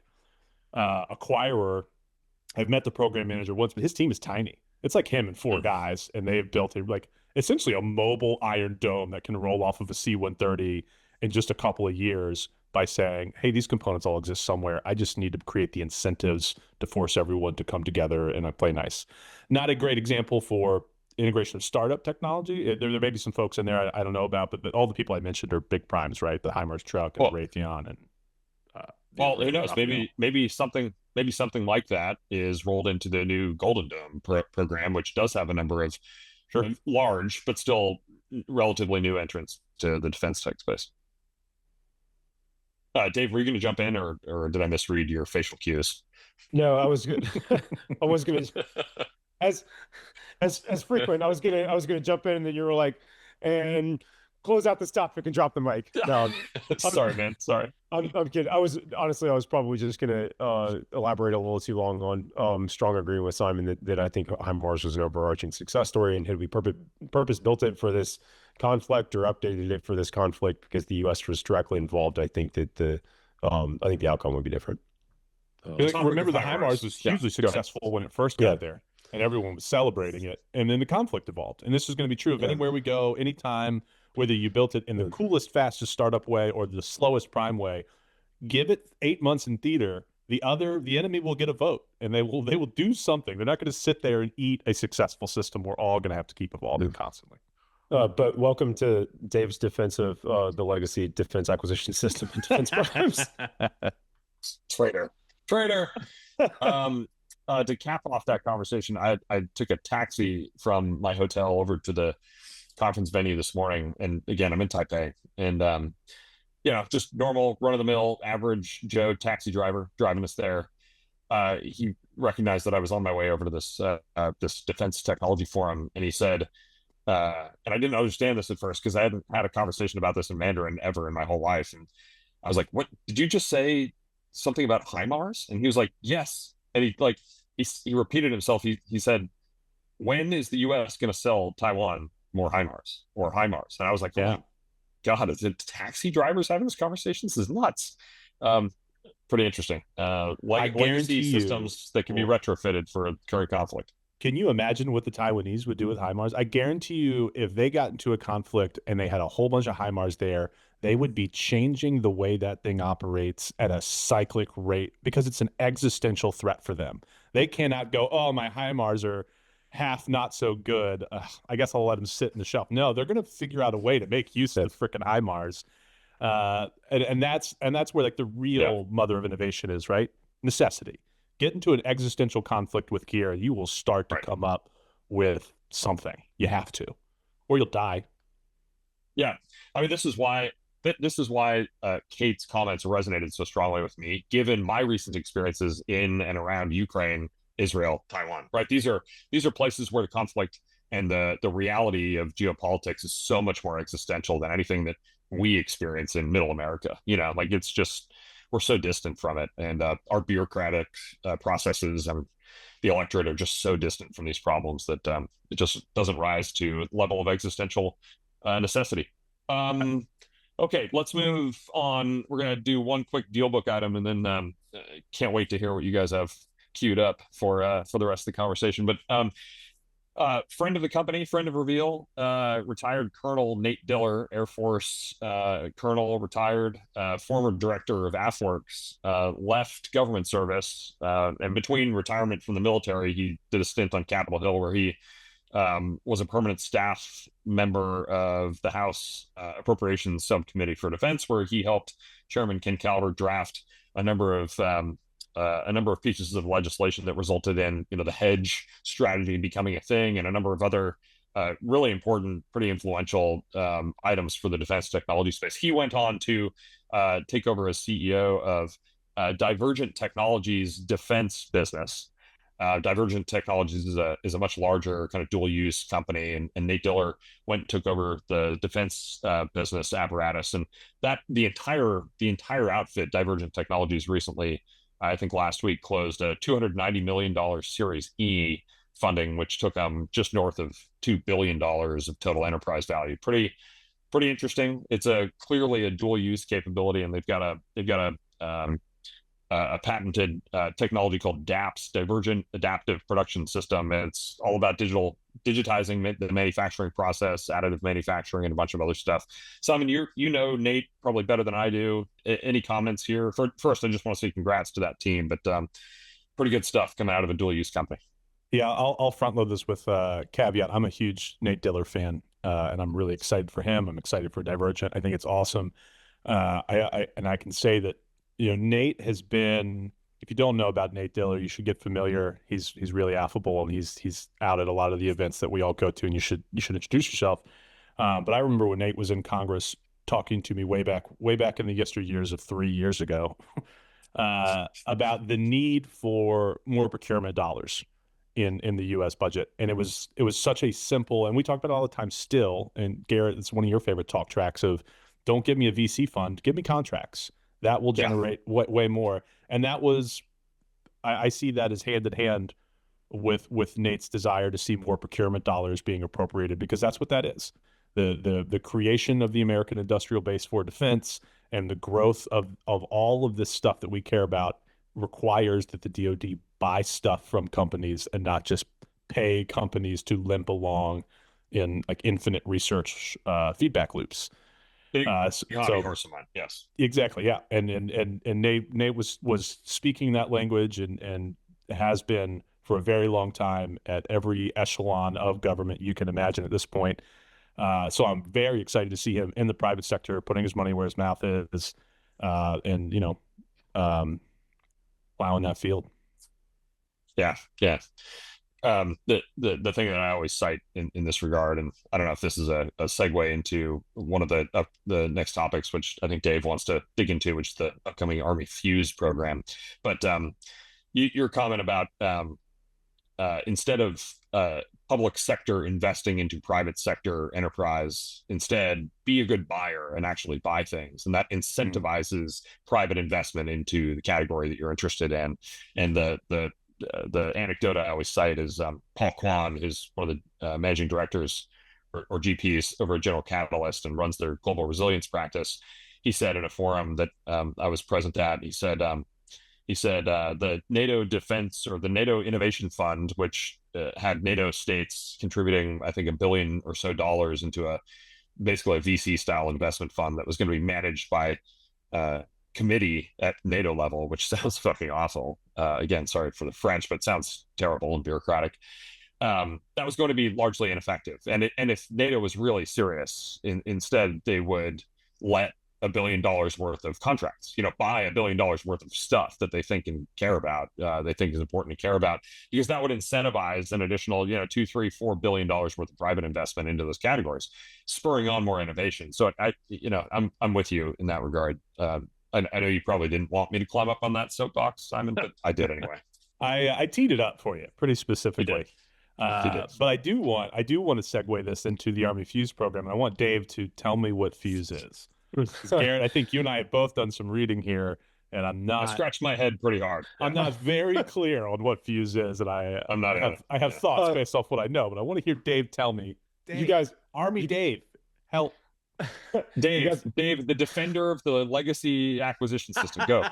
C: acquirer, I've met the program manager once, but his team is tiny. It's like him and 4 guys, and they've built essentially a mobile Iron Dome that can roll off of a C-130 in just a couple of years by saying, hey, these components all exist somewhere. I just need to create the incentives to force everyone to come together and play nice. Not a great example for integration of startup technology. There may be some folks in there I don't know about, but all the people I mentioned are big primes, right? The HIMARS truck and Raytheon and
B: who knows? Maybe something like that is rolled into the new Golden Dome program, which does have a number of large but still relatively new entrants to the defense tech space. Dave, were you going to jump in, or did I misread your facial cues?
A: No, I was good. I was going to, as frequent. I was gonna jump in, and then you were like, and close out this topic and drop the mic. No,
B: sorry, man. Sorry.
A: I'm kidding. I was probably just gonna elaborate a little too long on strong agreeing with Simon that I think HIMARS was an overarching success story, and had we purpose built it for this conflict or updated it for this conflict because the U.S. was directly involved, I think that the outcome would be different.
C: Remember, the HIMARS was hugely successful when it first got there, and everyone was celebrating it, and then the conflict evolved. And this is going to be true of anywhere we go, anytime, whether you built it in the coolest, fastest startup way or the slowest prime way. Give it 8 months in theater. The enemy will get a vote, and they will do something. They're not going to sit there and eat a successful system. We're all going to have to keep evolving constantly.
A: But welcome to Dave's defense of the legacy defense acquisition system and defense primes.
B: Traitor. To cap off that conversation, I took a taxi from my hotel over to the conference venue this morning, and again, I'm in Taipei, and just normal run-of-the-mill average Joe taxi driver driving us there. He recognized that I was on my way over to this defense technology forum, and he said, and I didn't understand this at first because I hadn't had a conversation about this in Mandarin ever in my whole life, and I was like, "What did you just say? Something about HIMARS?" And he was like, "Yes." And he repeated himself. He said, "When is the U.S. going to sell Taiwan more HIMARS or HIMARS?" And I was like, "Yeah, oh, God, is it taxi drivers having this conversation? This is nuts." Pretty interesting. Legacy systems that can be retrofitted for a current conflict.
C: Can you imagine what the Taiwanese would do with HIMARS? I guarantee you, if they got into a conflict and they had a whole bunch of HIMARS there, they would be changing the way that thing operates at a cyclic rate because it's an existential threat for them. They cannot go, "Oh, my HIMARS are half not so good. I guess I'll let them sit in the shelf." No, they're going to figure out a way to make use of the freaking HIMARS. And that's where like the real mother of innovation is, right? Necessity. get into an existential conflict with Kira, you will start to come up with something. You have to, or you'll die.
B: Yeah, I mean, this is why Kate's comments resonated so strongly with me, given my recent experiences in and around Ukraine, Israel, Taiwan. Right, these are places where the conflict and the reality of geopolitics is so much more existential than anything that we experience in Middle America. Like it's just we're so distant from it, and our bureaucratic processes and the electorate are just so distant from these problems that it just doesn't rise to a level of existential necessity. Okay, let's move on. We're gonna do one quick deal book item, and then can't wait to hear what you guys have queued up for the rest of the conversation. But friend of the company, friend of Reveal, retired Colonel Nate Diller, Air Force Colonel, retired, former director of AFWorks, left government service, and between retirement from the military, he did a stint on Capitol Hill where he was a permanent staff member of the House Appropriations Subcommittee for Defense, where he helped Chairman Ken Calvert draft a number of pieces of legislation that resulted in the hedge strategy becoming a thing, and a number of other really important, pretty influential items for the defense technology space. He went on to take over as CEO of Divergent Technologies defense business. Divergent Technologies is a much larger kind of dual use company, and Nate Diller went and took over the defense business apparatus, and that the entire outfit, Divergent Technologies, recently, I think last week, closed a $290 million Series E funding, which took them just north of $2 billion of total enterprise value. Pretty interesting. It's clearly a dual use capability, and they've got a patented technology called DAPS, Divergent Adaptive Production System. And it's all about digitizing the manufacturing process, additive manufacturing, and a bunch of other stuff. Simon, you know Nate probably better than I do. Any comments here? First, I just want to say congrats to that team, but pretty good stuff coming out of a dual use company.
C: Yeah, I'll front load this with a caveat. I'm a huge Nate Diller fan, and I'm really excited for him. I'm excited for Divergent. I think it's awesome. I can say that Nate has been. If you don't know about Nate Diller, you should get familiar. He's really affable, and he's out at a lot of the events that we all go to, and you should introduce yourself. But I remember when Nate was in Congress talking to me way back in the yesteryears of 3 years ago about the need for more procurement dollars in the U.S. budget, and it was such a simple. And we talk about it all the time still. And Garrett, it's one of your favorite talk tracks of, don't give me a VC fund, give me contracts. That will generate way more. And that was, I see that as hand in hand with Nate's desire to see more procurement dollars being appropriated, because that's what that is. The creation of the American industrial base for defense and the growth of all of this stuff that we care about requires that the DoD buy stuff from companies and not just pay companies to limp along in like infinite research feedback loops.
B: Horse of mine. Yes,
C: exactly. Yeah. And Nate was speaking that language and has been for a very long time at every echelon of government you can imagine at this point. So I'm very excited to see him in the private sector, putting his money where his mouth is, and plowing that field.
B: Yeah. The thing that I always cite in this regard, and I don't know if this is a segue into one of the next topics, which I think Dave wants to dig into, which is the upcoming Army FUZE program. But your comment about instead of public sector investing into private sector enterprise, instead be a good buyer and actually buy things, and that incentivizes private investment into the category that you're interested in. And the anecdote I always cite is Paul Kwan, who's one of the managing directors or GPs over at General Catalyst and runs their global resilience practice. He said in a forum that I was present at, he said the NATO Defense or the NATO Innovation Fund, which had NATO states contributing, I think, $1 billion or so into basically a VC style investment fund that was going to be managed by committee at NATO level, which sounds fucking awful. Again, sorry for the French, but it sounds terrible and bureaucratic. That was going to be largely ineffective. And if NATO was really serious, instead they would let $1 billion worth of contracts, buy $1 billion worth of stuff that they think and care about, they think is important to care about, because that would incentivize an additional, $2, $3, $4 billion worth of private investment into those categories, spurring on more innovation. So I'm with you in that regard. I know you probably didn't want me to climb up on that soapbox, Simon, but I did anyway.
C: I teed it up for you pretty specifically.
B: But
C: I do want to segue this into the Army FUZE program. I want Dave to tell me what FUZE is. Garrett, I think you and I have both done some reading here, and I
B: scratched my head pretty hard.
C: I'm not very clear on what FUZE is, and I have thoughts based off what I know, but I want to hear Dave tell me.
A: You guys,
C: Dave, help.
B: Dave, the defender of the legacy acquisition system. Go,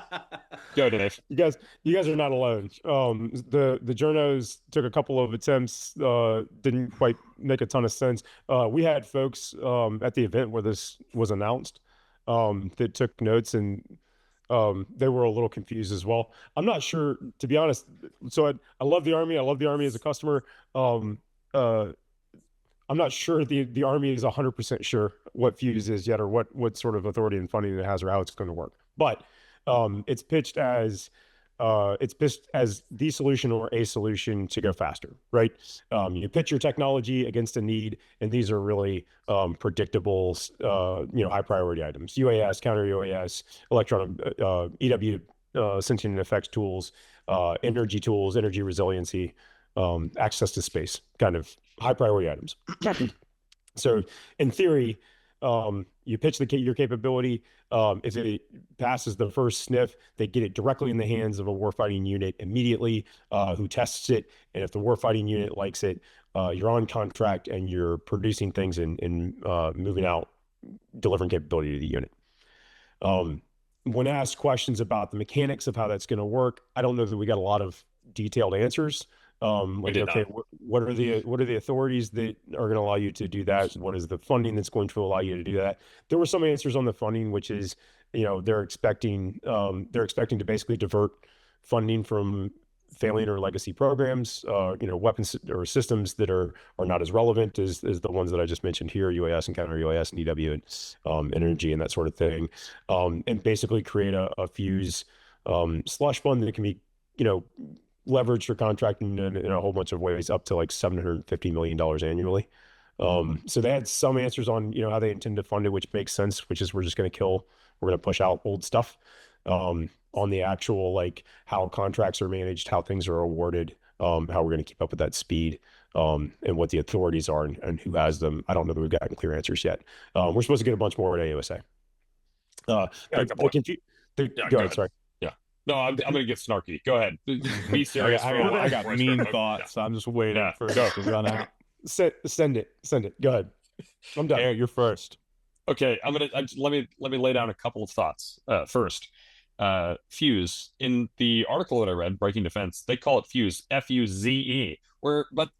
B: Dave.
A: You guys are not alone. The journos took a couple of attempts, didn't quite make a ton of sense. We had folks at the event where this was announced that took notes, and they were a little confused as well. I'm not sure, to be honest. So I love the Army. I love the Army as a customer. I'm not sure the Army is 100% sure what FUZE is yet, or what sort of authority and funding it has, or how it's going to work. But it's pitched as the solution or a solution to go faster, right? You pitch your technology against a need, and these are really predictable, high priority items: UAS, counter UAS, electronic EW, sentient effects tools, energy resiliency, access to space, kind of high priority items. So in theory, you pitch your capability. If it passes the first sniff, they get it directly in the hands of a warfighting unit immediately, who tests it. And if the warfighting unit likes it, you're on contract and you're producing things and moving out, delivering capability to the unit. When asked questions about the mechanics of how that's going to work, I don't know that we got a lot of detailed answers. What are the authorities that are going to allow you to do that? What is the funding that's going to allow you to do that? There were some answers on the funding, which is, they're expecting to basically divert funding from failing or legacy programs, weapons or systems that are not as relevant as the ones that I just mentioned here, UAS and counter UAS and EW and energy and that sort of thing, and basically create a FUZE slush fund that can be, leveraged for contracting in a whole bunch of ways, up to like $750 million annually. So they had some answers on, how they intend to fund it, which makes sense, which is we're going to push out old stuff. On the actual, like, how contracts are managed, how things are awarded, how we're going to keep up with that speed, and what the authorities are and who has them. I don't know that we've gotten clear answers yet. We're supposed to get a bunch more at AUSA. Go ahead, sorry.
B: No, I'm going to get snarky. Go ahead. Be serious.
C: I got mean thoughts. I'm just waiting for it to run out.
A: Send it. Go ahead. I'm done.
C: Eric, you're first.
B: Okay, let me lay down a couple of thoughts. First, FUZE. In the article that I read, Breaking Defense, they call it FUZE, FUZE. But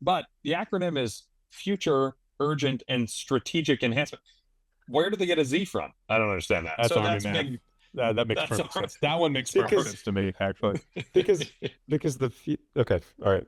B: the acronym is Future, Urgent, and Strategic Enhancement. Where did they get a Z from? I don't understand that.
C: That's Army math. That makes perfect sense. That one makes perfect sense to me, actually.
A: because okay, all right.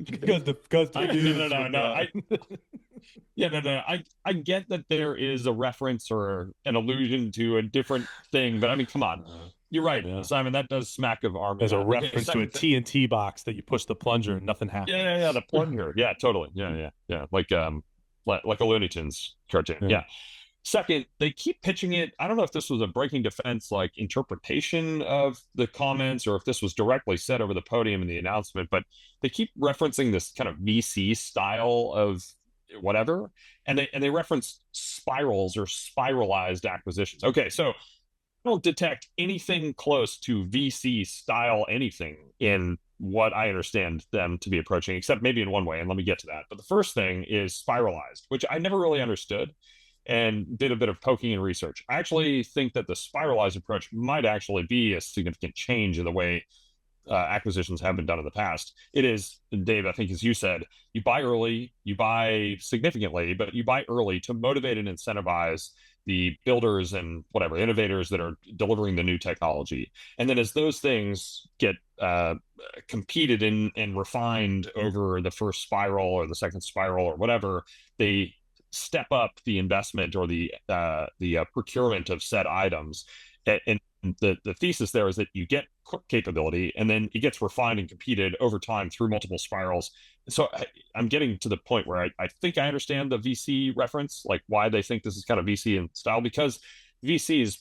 B: I get that there is a reference or an allusion to a different thing, but I mean, come on. You're right, Simon. That does smack of Army.
C: There's a reference to a TNT box that you push the plunger and nothing happens.
B: Yeah, the plunger. Yeah, totally. Yeah. Like a Looney Tunes cartoon. Yeah. Second, they keep pitching it. I don't know if this was a Breaking Defense like interpretation of the comments, or if this was directly said over the podium in the announcement, but they keep referencing this kind of VC style of whatever, and they reference spirals or spiralized acquisitions. Okay, so I don't detect anything close to VC style anything in what I understand them to be approaching, except maybe in one way, and let me get to that. But the first thing is spiralized, which I never really understood, and did a bit of poking and research. I actually think that the spiralized approach might actually be a significant change in the way acquisitions have been done in the past. It is, Dave, I think as you said, you buy early, you buy significantly, but you buy early to motivate and incentivize the builders and whatever innovators that are delivering the new technology. And then as those things get competed in and refined over the first spiral or the second spiral or whatever, they step up the investment or the procurement of said items And the thesis there is that you get capability and then it gets refined and competed over time through multiple spirals. So I'm getting to the point where I think I understand the VC reference, like why they think this is kind of VC in style, because VCs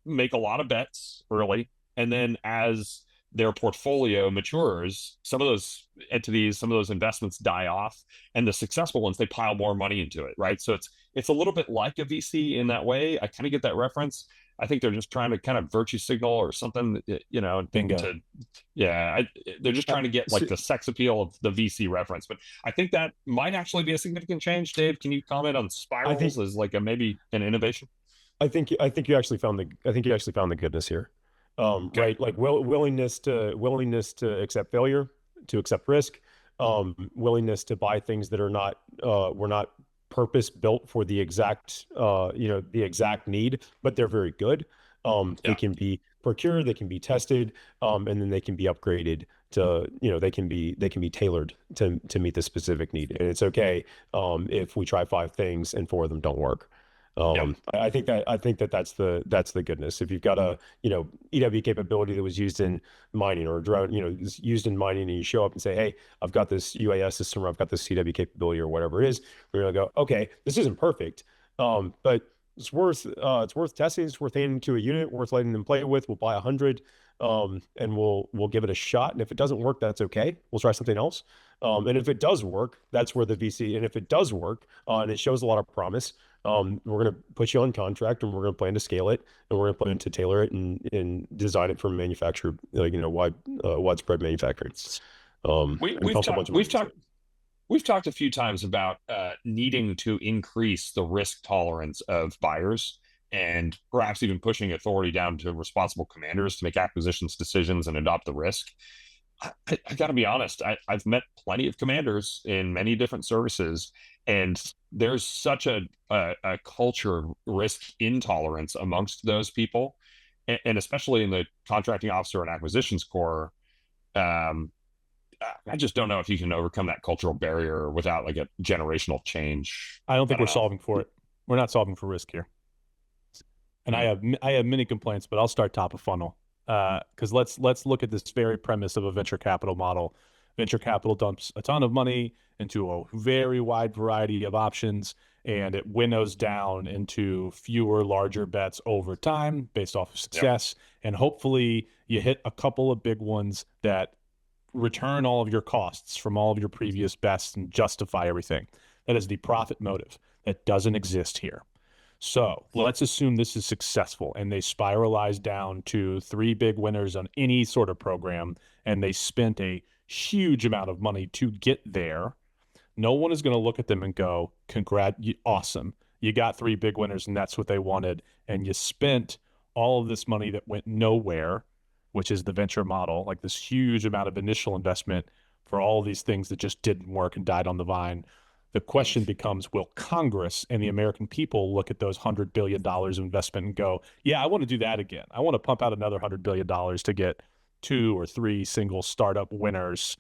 B: make a lot of bets early, and then as their portfolio matures, some of those entities, some of those investments die off, and the successful ones, they pile more money into it, right? So it's a little bit like a VC in that way. I kind of get that reference. I think they're just trying to kind of virtue signal or something,
C: Bingo.
B: They're just trying to get like the sex appeal of the VC reference. But I think that might actually be a significant change. Dave, can you comment on spirals as like maybe an innovation?
A: I think you actually found the goodness here.
B: Okay.
A: Right? Like willingness to accept failure, to accept risk, willingness to buy things that are not were not purpose built for the exact the exact need, but they're very good. They
B: Yeah.
A: can be procured, they can be tested, and then they can be upgraded to, they can be tailored to meet the specific need. And it's okay if we try 5 things and 4 of them don't work.
B: Yep.
A: I think that that's the goodness. If you've got a, EW capability that was used in mining, or a drone, is used in mining, and you show up and say, hey, I've got this UAS system, or I've got this CW capability, or whatever it is, we're gonna go, okay, this isn't perfect, but it's worth testing. It's worth handing to a unit, worth letting them play with. We'll buy 100, and we'll give it a shot. And if it doesn't work, that's okay. We'll try something else. And if it does work, that's where the VC. And if it does work, and it shows a lot of promise, we're going to put you on contract, and we're going to plan to scale it, and we're going to plan to tailor it and design it for manufacturer, widespread manufacturing.
B: We've talked a few times about needing to increase the risk tolerance of buyers, and perhaps even pushing authority down to responsible commanders to make acquisitions decisions and adopt the risk. I got to be honest, I've met plenty of commanders in many different services, and there's such a culture of risk intolerance amongst those people, and especially in the contracting officer and acquisitions corps. I just don't know if you can overcome that cultural barrier without like a generational change.
C: I don't think we're
B: know.
C: solving for it. We're not solving for risk here. And I have many complaints, but I'll start top of funnel. Because let's look at this very premise of a venture capital model. Venture capital dumps a ton of money into a very wide variety of options, and it winnows down into fewer, larger bets over time based off of success. Yep. And hopefully you hit a couple of big ones that return all of your costs from all of your previous bets and justify everything. That is the profit motive. That doesn't exist here. So let's assume this is successful and they spiralize down to 3 big winners on any sort of program, and they spent a huge amount of money to get there. No one is going to look at them and go, awesome. You got 3 big winners and that's what they wanted. And you spent all of this money that went nowhere, which is the venture model, like this huge amount of initial investment for all of these things that just didn't work and died on the vine. The question becomes, will Congress and the American people look at those $100 billion of investment and go, yeah, I want to do that again. I want to pump out another $100 billion to get 2 or 3 single startup winners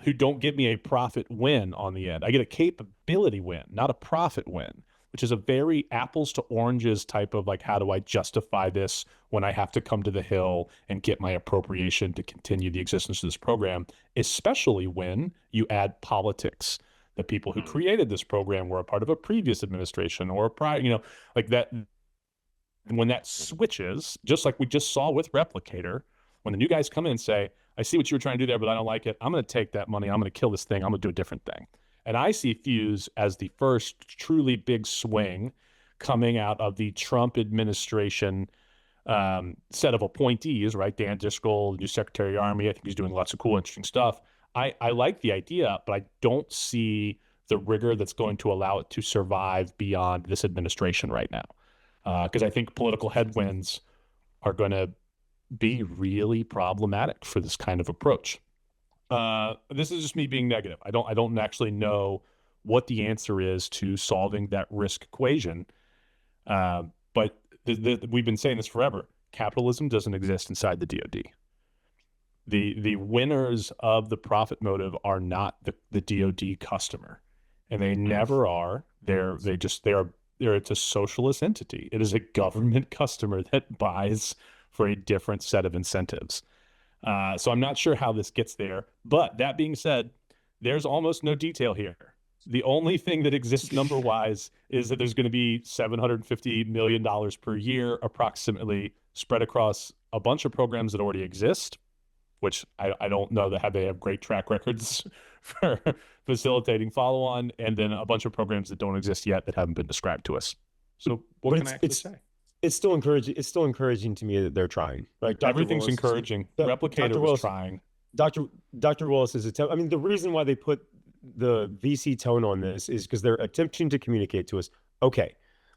C: who don't give me a profit win on the end. I get a capability win, not a profit win, which is a very apples to oranges type of like, how do I justify this when I have to come to the Hill and get my appropriation to continue the existence of this program, especially when you add politics. The people who created this program were a part of a previous administration or a prior, like that. And when that switches, just like we just saw with Replicator, when the new guys come in and say, I see what you were trying to do there, but I don't like it. I'm going to take that money. I'm going to kill this thing. I'm going to do a different thing. And I see FUZE as the first truly big swing coming out of the Trump administration set of appointees, right? Dan Driscoll, the new Secretary of the Army. I think he's doing lots of cool, interesting stuff. I like the idea, but I don't see the rigor that's going to allow it to survive beyond this administration right now. Because I think political headwinds are going to be really problematic for this kind of approach. This is just me being negative. I don't actually know what the answer is to solving that risk equation. But we've been saying this forever. Capitalism doesn't exist inside the DoD. The winners of the profit motive are not the DoD customer, and they never are. They are it's a socialist entity. It is a government customer that buys for a different set of incentives. So I'm not sure how this gets there. But that being said, there's almost no detail here. The only thing that exists number wise is that there's going to be $750 million per year, approximately, spread across a bunch of programs that already exist, which I don't know that they have great track records for facilitating follow on, and then a bunch of programs that don't exist yet that haven't been described to us. So what can I actually say?
A: It's still encouraging. It's still encouraging to me that they're trying. Like
C: Everything's encouraging. Replicator was trying.
A: Dr. Willis is I mean, the reason why they put the VC tone on this is because they're attempting to communicate to us, okay,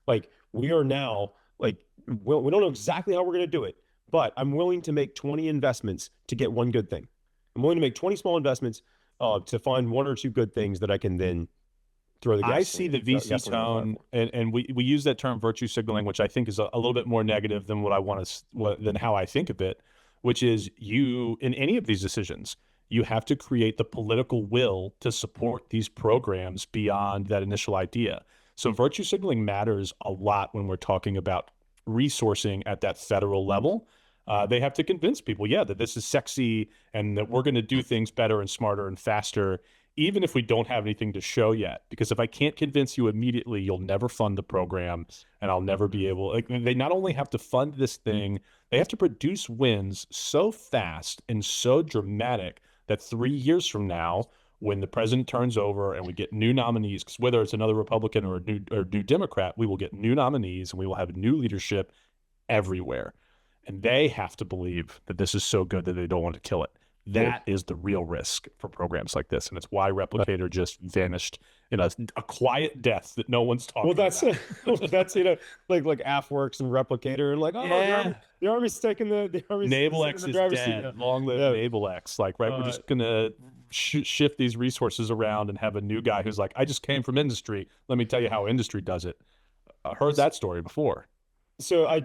A: like we are now like we don't know exactly how we're going to do it, but I'm willing to make 20 investments to get one good thing. I'm willing to make 20 small investments to find one or two good things that I can then throw the gas.
C: I see the VC tone, and we use that term virtue signaling, which I think is a little bit more negative than what I want to than how I think of it, which is you in any of these decisions, you have to create the political will to support these programs beyond that initial idea. So virtue signaling matters a lot when we're talking about resourcing at that federal level. They have to convince people, that this is sexy and that we're going to do things better and smarter and faster, even if we don't have anything to show yet. Because if I can't convince you immediately, you'll never fund the program, and I'll never be able. Like, they not only have to fund this thing, they have to produce wins so fast and so dramatic that 3 years from now, when the president turns over and we get new nominees, because whether it's another Republican or a new Democrat, we will get new nominees and we will have new leadership everywhere. And they have to believe that this is so good that they don't want to kill it. That is the real risk for programs like this. And it's why Replicator just vanished in a quiet death that no one's talking about.
A: That's, like AFWorks and Replicator and like, the Army's taking the Army's
C: Naval X is dead. Long live Naval X. Like, right, we're just going to shift these resources around and have a new guy who's like, I just came from industry. Let me tell you how industry does it. I heard that story before.
A: So I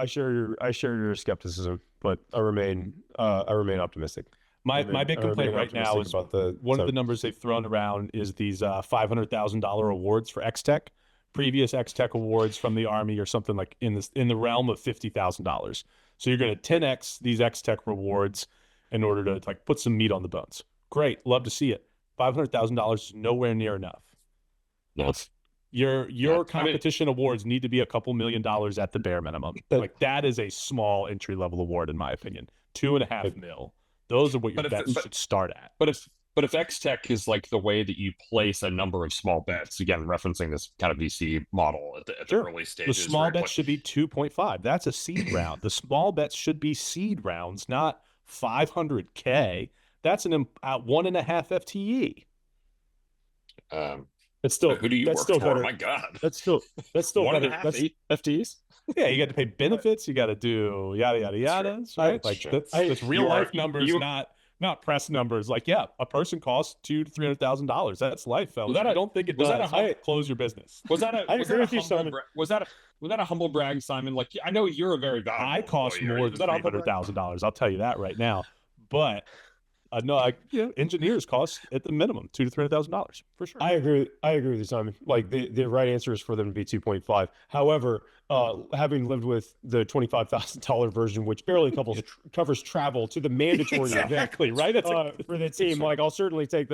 A: share your skepticism, but I remain optimistic.
C: My big complaint right now is one of the numbers they've thrown around is these $500,000 awards for X-Tech. Previous X-Tech awards from the Army or something like in the realm of $50,000. So you're going to 10x these X-Tech rewards in order to like put some meat on the bones. Great, love to see it. $500,000 is nowhere near enough.
B: No.
C: Your competition awards need to be a couple $1 million at the bare minimum. Like, that is a small entry level award in my opinion. $2.5 million. Those are what your bets should start at.
B: But if X-Tech is like the way that you place a number of small bets, again referencing this kind of VC model at the early stages,
C: the small bets should be 2.5. That's a seed round. The small bets should be seed rounds, not $500K. That's an 1.5 FTE.
A: It's still,
B: who do you work for? Better. My God,
A: that's still better. That's FTEs.
C: Yeah, you got to pay benefits. You got to do yada yada yada. Right? Like that's real life numbers, not press numbers. Like, a person costs $200,000 to $300,000. That's life, fellas. I don't think it does. Close your business.
B: Was that a humble brag, Simon? Like, I know you're a very valuable.
C: I cost more than $300,000. I'll tell you that right now. But no, engineers cost at the minimum $200,000 to $300,000 for sure.
A: I agree with you, Simon. Like, the right answer is for them to be 2.5. However, having lived with the $25,000 version, which barely covers travel to the mandatory
C: exactly
A: event, right? For the team, like I'll certainly take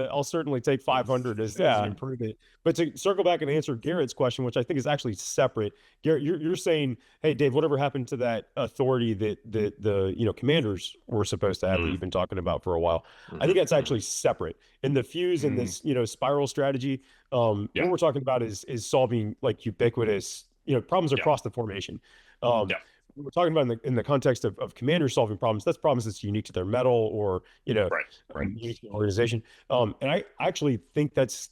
A: 500 as an improvement. But to circle back and answer Garrett's question, which I think is actually separate, Garrett, you're saying, hey, Dave, whatever happened to that authority that the commanders were supposed to have that you've been talking about for a while? I think that's actually separate. In the FUZE and this spiral strategy, what we're talking about is solving like ubiquitous problems across the formation. We're talking about in the context of commanders solving problems. That's problems that's unique to their metal or unique to the organization. And I actually think that's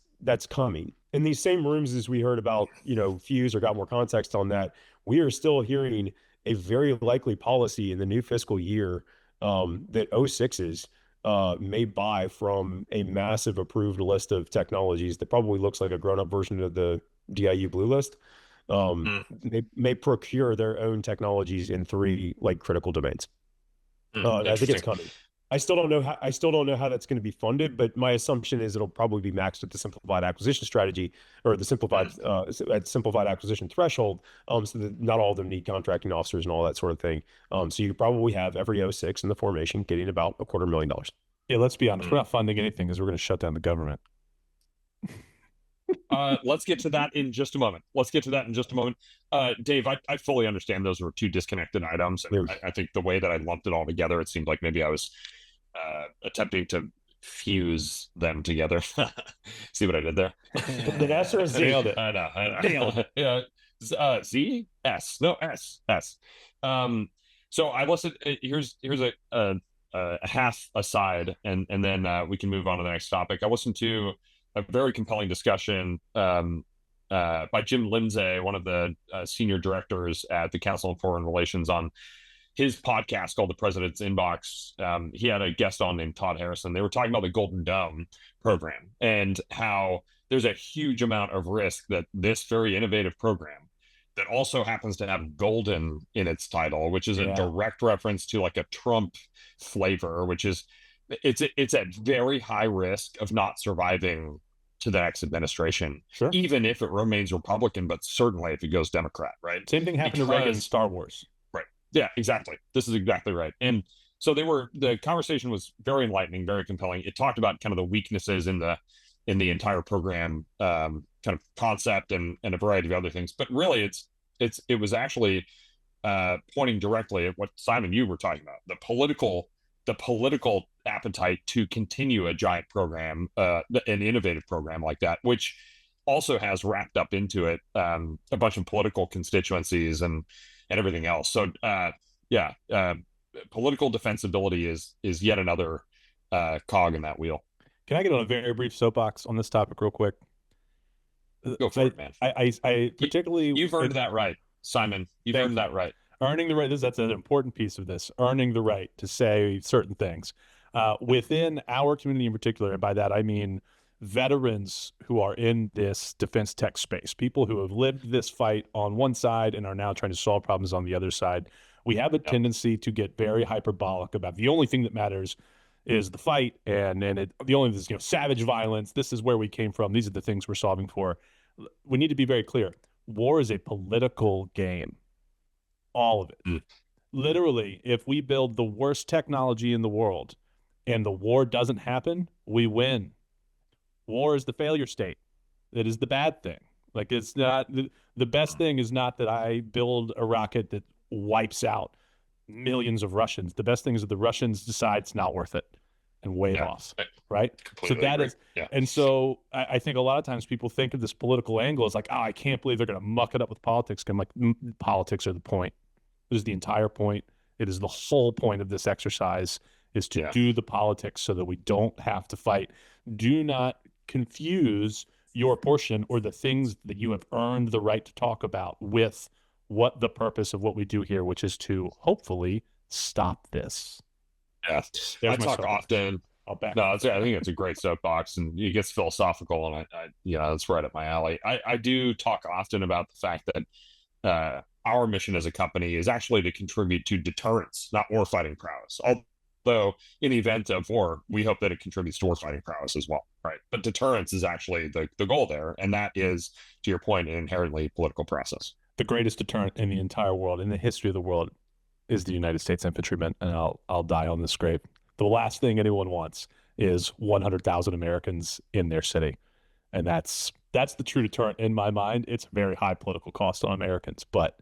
A: coming in these same rooms as we heard about FUZE or got more context on that. We are still hearing a very likely policy in the new fiscal year that 06s may buy from a massive approved list of technologies that probably looks like a grown-up version of the DIU Blue List. They may procure their own technologies in 3 like critical domains. I think it's coming. I still don't know how that's going to be funded, but my assumption is it'll probably be maxed at the simplified acquisition strategy or the simplified acquisition threshold. So that not all of them need contracting officers and all that sort of thing. So you probably have every O6 in the formation getting about $250,000.
C: Yeah, let's be honest. We're not funding anything because we're going to shut down the government.
B: Let's get to that in just a moment. Dave, I fully understand those were two disconnected items. And I think the way that I lumped it all together, it seemed like maybe I was attempting to fuse them together. See what I did there?
A: The S or a Z?
C: Nailed it.
B: I know. Yeah. Z? S. No, S. S. So I listened. Here's a half aside, and then we can move on to the next topic. I listened to a very compelling discussion by Jim Lindsay, one of the senior directors at the Council on Foreign Relations, on his podcast called The President's Inbox. He had a guest on named Todd Harrison. They were talking about the Golden Dome program and how there's a huge amount of risk that this very innovative program that also happens to have golden in its title, which is a direct reference to like a Trump flavor, which is it's at very high risk of not surviving to the next administration, even if it remains Republican, but certainly if it goes Democrat, right?
C: Same thing happened to Reagan in Star Wars.
B: Right. Yeah, exactly. This is exactly right. And so the conversation was very enlightening, very compelling. It talked about kind of the weaknesses in the entire program, kind of concept and a variety of other things. But really it was actually pointing directly at what Simon, you were talking about, the political appetite to continue a giant program, an innovative program like that, which also has wrapped up into it a bunch of political constituencies and everything else. So political defensibility is yet another cog in that wheel.
C: Can I get on a very brief soapbox on this topic real quick?
B: Go for it, man.
C: I particularly...
B: You've earned that right, Simon. You've earned that right.
C: Earning the right, that's an important piece of this, earning the right to say certain things. Within our community in particular, and by that I mean veterans who are in this defense tech space, people who have lived this fight on one side and are now trying to solve problems on the other side, we have a tendency to get very hyperbolic about the only thing that matters is the fight, and the only thing is savage violence. This is where we came from. These are the things we're solving for. We need to be very clear. War is a political game. All of it. Literally, if we build the worst technology in the world and the war doesn't happen, we win. War is the failure state. It is the bad thing. Like, it's not the best thing is not that I build a rocket that wipes out millions of Russians. The best thing is that the Russians decide it's not worth it and wave off, right? So that is, and so I think a lot of times people think of this political angle as like, oh, I can't believe they're going to muck it up with politics. I'm like, politics are the point. It is the entire point. It is the whole point of this exercise is to do the politics so that we don't have to fight. Do not confuse your portion or the things that you have earned the right to talk about with what the purpose of what we do here, which is to hopefully stop this.
B: Yeah, I talk often.
C: I'll back.
B: No, I think it's a great soapbox, and it gets philosophical, and I that's right up my alley. I do talk often about the fact that our mission as a company is actually to contribute to deterrence, not warfighting prowess. Although in the event of war, we hope that it contributes to warfighting prowess as well, right? But deterrence is actually the goal there, and that is, to your point, an inherently political process.
C: The greatest deterrent in the entire world, in the history of the world, is the United States infantrymen, and I'll die on this grave. The last thing anyone wants is 100,000 Americans in their city, and that's the true deterrent in my mind. It's a very high political cost on Americans, but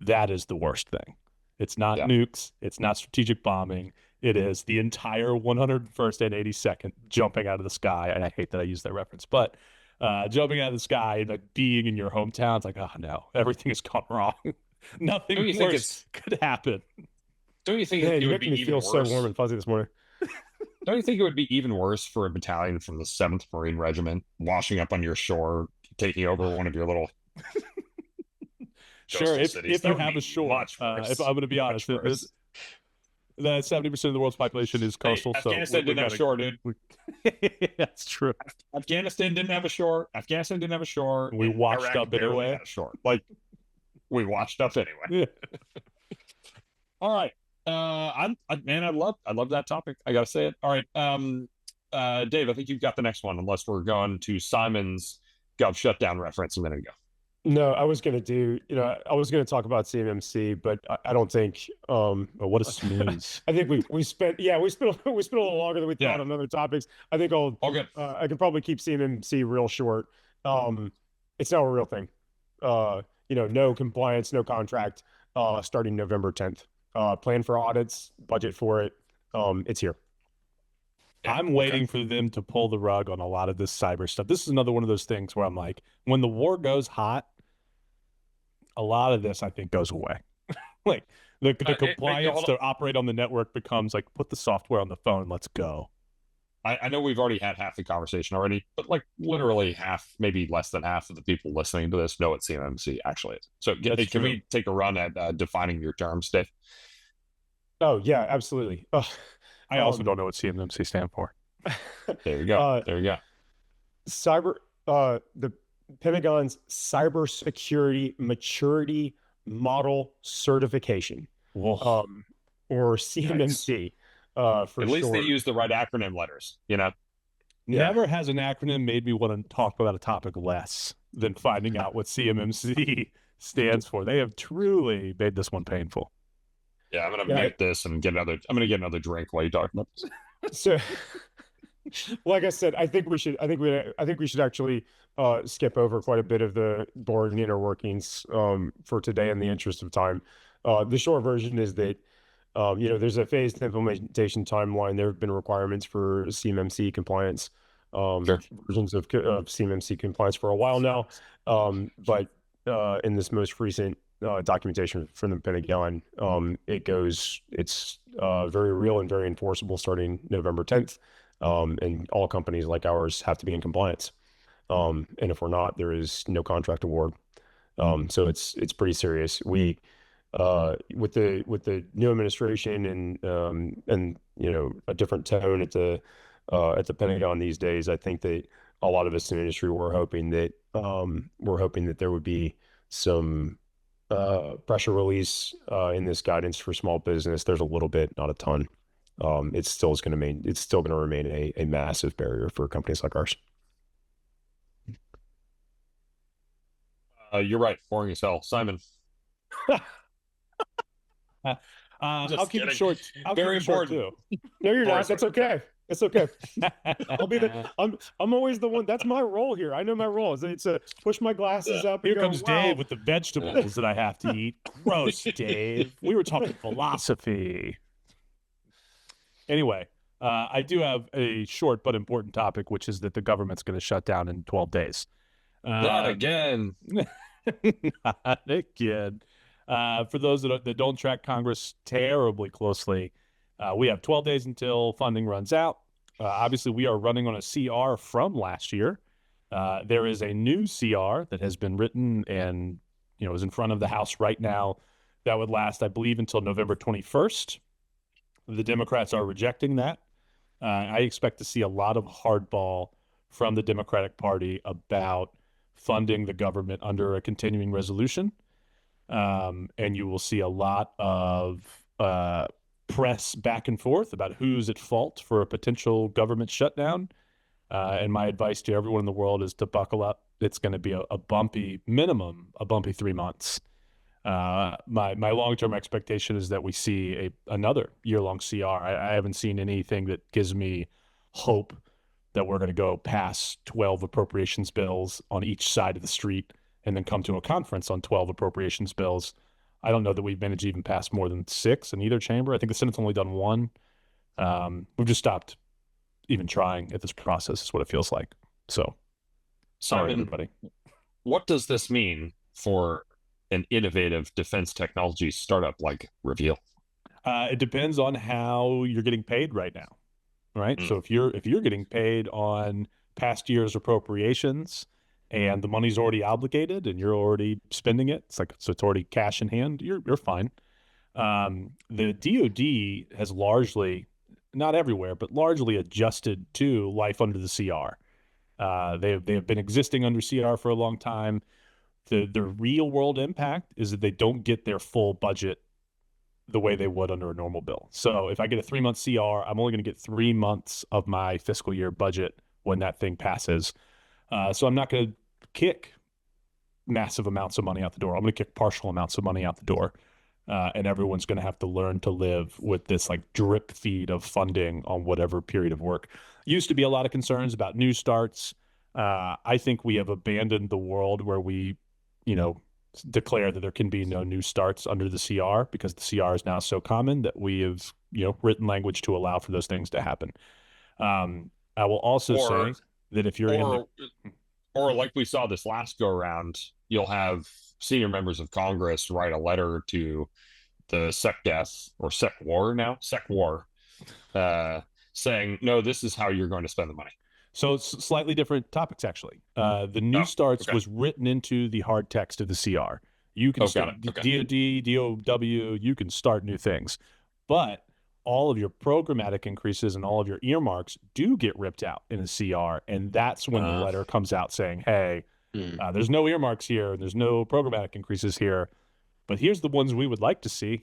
C: that is the worst thing. It's not nukes. It's not strategic bombing. It is the entire 101st and 82nd jumping out of the sky. And I hate that I use that reference, but jumping out of the sky and like being in your hometown, it's like, oh no, everything has gone wrong. Nothing worse could happen.
B: Don't you think
A: it
B: would be even worse?
A: So warm and fuzzy this morning.
B: Don't you think it would be even worse for a battalion from the 7th Marine Regiment washing up on your shore, taking over one of your little
C: Sure, if you have a shore. If I'm going to be honest, that 70% of the world's population is coastal.
B: Hey, Afghanistan didn't have a shore, dude.
C: That's true.
B: Afghanistan didn't have a shore.
C: We watched up anyway.
B: Like, we watched up anyway. All right. Man, I love that topic. I gotta say it. All right. Dave, I think you've got the next one, unless we're going to Simon's Gov shutdown reference a minute ago.
A: No, I was gonna do, I was gonna talk about CMMC, but I don't think
C: But what a snooze.
A: I think we spent we spent we spent a little longer than we
B: Yeah.
A: thought on other topics. I think I'll
B: All good.
A: I can probably keep CMMC real short. It's now a real thing. No compliance, no contract, starting November 10th. Plan for audits, budget for it. It's here.
B: Yeah,
C: I'm waiting for them to pull the rug on a lot of this cyber stuff. This is another one of those things where I'm like, when the war goes hot, a lot of this I think goes away. Like the compliance to operate on the network becomes like, put the software on the phone, let's go.
B: I know we've already had half the conversation already, but like literally half, maybe less than half of the people listening to this know what CMMC actually is. So can we take a run at defining your terms, Dave?
A: Oh yeah, absolutely.
C: I also don't know what CMMC stand for.
B: There you go. There you go.
A: The Pentagon's Cybersecurity Maturity Model Certification, or CMMC, for
B: At least
A: short.
B: they use the right acronym letters,
C: Never has an acronym made me want to talk about a topic less than finding out what CMMC stands for. They have truly made this one painful.
B: Yeah, I'm gonna mute this and I'm gonna get another drink while you talk about this.
A: So, like I said, I think we should actually skip over quite a bit of the boring inner workings for today in the interest of time. The short version is that there's a phased implementation timeline. There have been requirements for CMMC compliance, versions of CMMC compliance for a while now. But in this most recent documentation from the Pentagon, it's very real and very enforceable starting November 10th. And all companies like ours have to be in compliance. And if we're not, there is no contract award. So it's pretty serious. We with the new administration and a different tone at the Pentagon these days, I think that a lot of us in the industry were hoping that there would be some pressure release in this guidance for small business. There's a little bit, not a ton. It's still going to remain a massive barrier for companies like ours.
B: You're right. Boring as hell, Simon.
C: I'll keep it short.
B: Very important.
A: Too. No, you're not. That's okay. It's okay. I'm always the one. That's my role here. I know my role. It's to push my glasses up.
C: Here comes Dave with the vegetables that I have to eat. Gross, Dave. We were talking philosophy. Anyway, I do have a short but important topic, which is that the government's going to shut down in 12 days.
B: Not again.
C: Not again. For those that don't track Congress terribly closely, we have 12 days until funding runs out. Obviously, we are running on a CR from last year. There is a new CR that has been written and is in front of the House right now that would last, I believe, until November 21st. The Democrats are rejecting that. I expect to see a lot of hardball from the Democratic Party about funding the government under a continuing resolution. And you will see a lot of press back and forth about who's at fault for a potential government shutdown. And my advice to everyone in the world is to buckle up. It's going to be a bumpy 3 months. My long-term expectation is that we see another year-long CR. I haven't seen anything that gives me hope that we're going to go past 12 appropriations bills on each side of the street and then come to a conference on 12 appropriations bills. I don't know that we've managed to even pass more than 6 in either chamber. I think the Senate's only done 1. We've just stopped even trying at this process is what it feels like. So, sorry, everybody.
B: What does this mean for an innovative defense technology startup like Reveal?
C: It depends on how you're getting paid right now, right? So if you're getting paid on past year's appropriations and the money's already obligated and you're already spending it, it's already cash in hand, you're fine. The DoD has largely, not everywhere, but largely adjusted to life under the CR. They have been existing under CR for a long time. The real world impact is that they don't get their full budget the way they would under a normal bill. So if I get a 3-month CR, I'm only going to get 3 months of my fiscal year budget when that thing passes. So I'm not going to kick massive amounts of money out the door. I'm going to kick partial amounts of money out the door. And everyone's going to have to learn to live with this like drip feed of funding on whatever period of work. Used to be a lot of concerns about new starts. I think we have abandoned the world where we, declare that there can be no new starts under the CR, because the CR is now so common that we have, written language to allow for those things to happen. I will also say that if you're
B: or like we saw this last go around, you'll have senior members of Congress write a letter to the SecDef or SecWar, saying, no, this is how you're going to spend the money.
C: So it's slightly different topics, actually. The new starts was written into the hard text of the CR. You can start DOD, DOW, you can start new things. But all of your programmatic increases and all of your earmarks do get ripped out in a CR. And that's when the letter comes out saying, hey, there's no earmarks here. There's no programmatic increases here. But here's the ones we would like to see.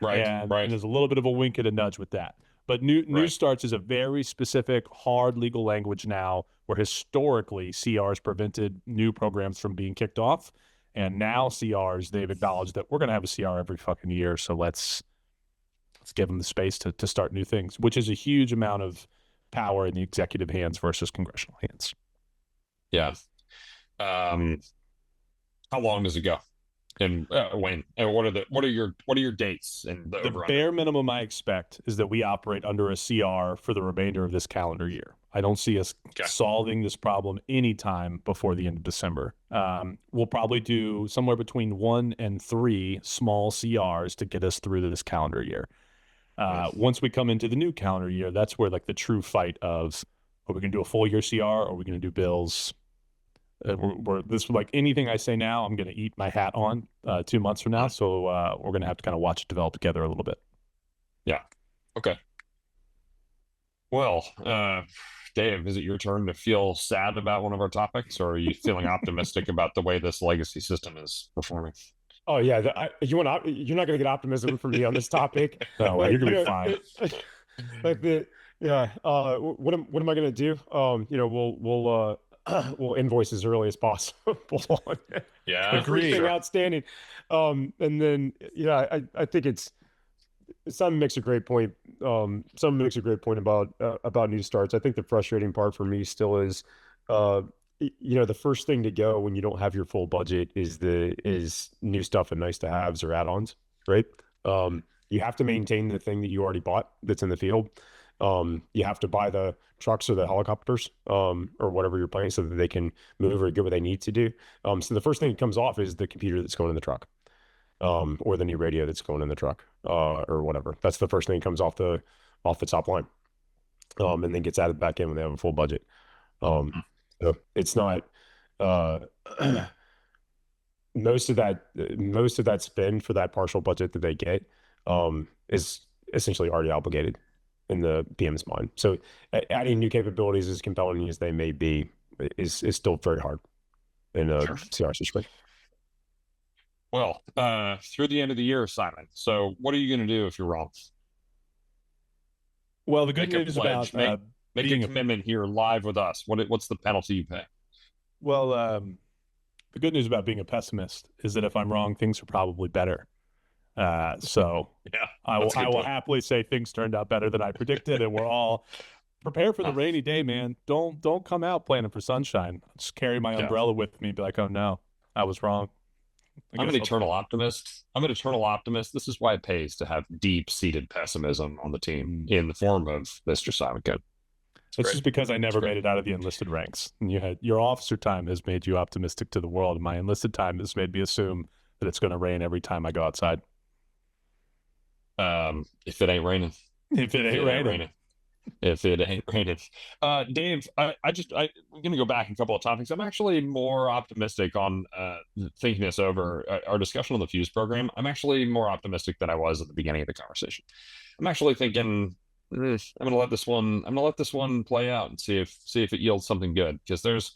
C: And there's a little bit of a wink and a nudge with that. But new starts is a very specific, hard legal language now, where historically CRs prevented new programs from being kicked off. And now CRs, they've acknowledged that we're going to have a CR every fucking year. So let's give them the space to start new things, which is a huge amount of power in the executive hands versus congressional hands.
B: Yeah. How long does it go? And when? And what are your dates? And the
C: bare minimum I expect is that we operate under a CR for the remainder of this calendar year. I don't see us solving this problem anytime before the end of December. We'll probably do somewhere between 1 and 3 small CRs to get us through this calendar year. Once we come into the new calendar year, that's where like the true fight of, are we going to do a full year CR? Or are we going to do bills? This, like anything I say now, I'm going to eat my hat on 2 months from now. So we're going to have to kind of watch it develop together a little bit.
B: Yeah. Okay. Well, Dave, is it your turn to feel sad about one of our topics, or are you feeling optimistic about the way this legacy system is performing?
A: Oh yeah, you're not going to get optimism from me on this topic.
C: No, you're going to be fine.
A: What am I going to do? We'll invoice as early as possible.
B: Yeah,
A: everything outstanding. And then I think some makes a great point. Some makes a great point about new starts. I think the frustrating part for me still is, the first thing to go when you don't have your full budget is new stuff and nice to haves or add-ons, right? You have to maintain the thing that you already bought that's in the field. You have to buy the trucks or the helicopters, or whatever you're planning, so that they can move or get what they need to do. So the first thing that comes off is the computer that's going in the truck, or the new radio that's going in the truck, or whatever. That's the first thing that comes off the top line, and then gets added back in when they have a full budget. So it's not, most of that spend for that partial budget that they get, is essentially already obligated in the PM's mind. So adding new capabilities, as compelling as they may be, is still very hard in a CR situation.
B: Well, through the end of the year, Simon. So what are you going to do if you're wrong?
C: Well, the good news about
B: make a commitment here live with us. What's the penalty you pay?
C: Well, the good news about being a pessimist is that if I'm wrong, things are probably better. So
B: yeah,
C: I will happily say things turned out better than I predicted, and we're all prepared for the rainy day, man. Don't come out planning for sunshine. Just carry my umbrella with me and be like, oh no, I was wrong.
B: I'm an eternal optimist. This is why it pays to have deep-seated pessimism on the team in the form of Mr. Simon Cohn.
C: It's just because I never made it out of the enlisted ranks. And your officer time has made you optimistic to the world. My enlisted time has made me assume that it's going to rain every time I go outside.
B: If it ain't raining.
C: If it ain't raining.
B: Dave, I'm going to go back a couple of topics. I'm actually more optimistic on thinking this over our discussion on the FUZE program. I'm actually more optimistic than I was at the beginning of the conversation. I'm actually thinking I'm going to let this one play out and see if it yields something good, because there's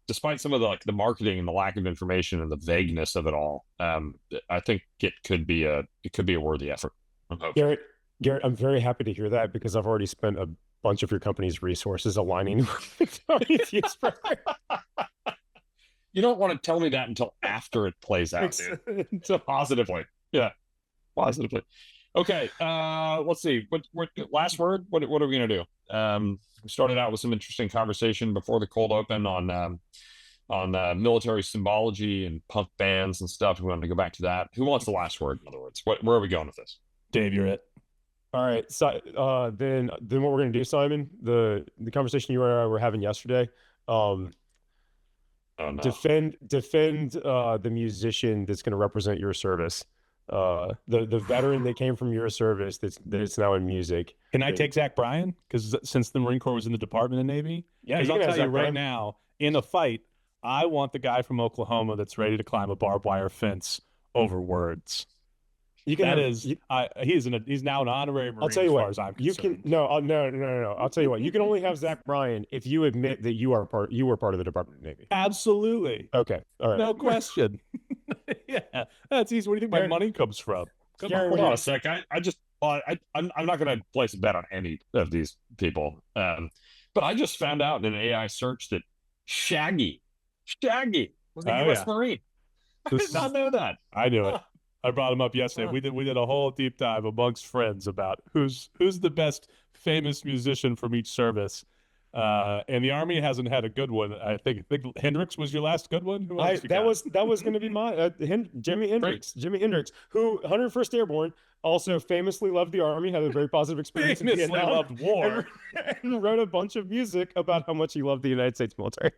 B: despite some of the marketing and the lack of information and the vagueness of it all, I think it could be a worthy effort. I'm hoping.
A: Garrett, I'm very happy to hear that because I've already spent a bunch of your company's resources aligning with Army FUZE program.
B: You don't want to tell me that until after it plays out, dude. So positively. Yeah. Positively. Okay. Let's see. What last word? What are we gonna do? We started out with some interesting conversation before the cold open on military symbology and punk bands and stuff. We wanted to go back to that. Who wants the last word? In other words, where are we going with this?
C: Dave, you're it.
A: All right. So then what we're gonna do, Simon, the conversation you and I were having yesterday.
B: Oh, no.
A: Defend the musician that's going to represent your service, the veteran that came from your service that's now in music.
C: Can I take Zach Bryan? Because since the Marine Corps was in the Department of Navy,
A: Yeah,
C: because
A: you
C: I'll
A: can
C: tell
A: have
C: you
A: Zach
C: right
A: Bryan.
C: now, in a fight, I want the guy from Oklahoma that's ready to climb a barbed wire fence over words.
A: You can
C: That
A: have,
C: is,
A: you-
C: he's now an honorary Marine
A: I'll tell you
C: as
A: what.
C: far as I'm
A: You
C: concerned.
A: can no. I'll tell you what. You can only have Zach Bryan if you admit that you were part of the Department of Navy.
C: Absolutely.
A: Okay. All right.
C: No question. Yeah, that's easy. Where do you think my
A: Garrett-
C: money comes from? Come
A: Garrett,
C: on.
B: Hold on a sec. I'm not going to place a bet on any of these people. But I just found out in an AI search that Shaggy was a
C: Oh,
B: U.S.
C: yeah.
B: Marine. I
C: This
B: did
C: is-
B: not know that.
C: I knew it. I brought him up yesterday. We did a whole deep dive amongst friends about who's the best famous musician from each service. And the Army hasn't had a good one. I think Hendrix was your last good one. Who else you
A: That
C: got?
A: was going to be my Jimi Hendrix, who 101st Airborne, also famously loved the Army, had a very positive experience in
C: Famously
A: Vietnam,
C: loved war.
A: and wrote a bunch of music about how much he loved the United States military.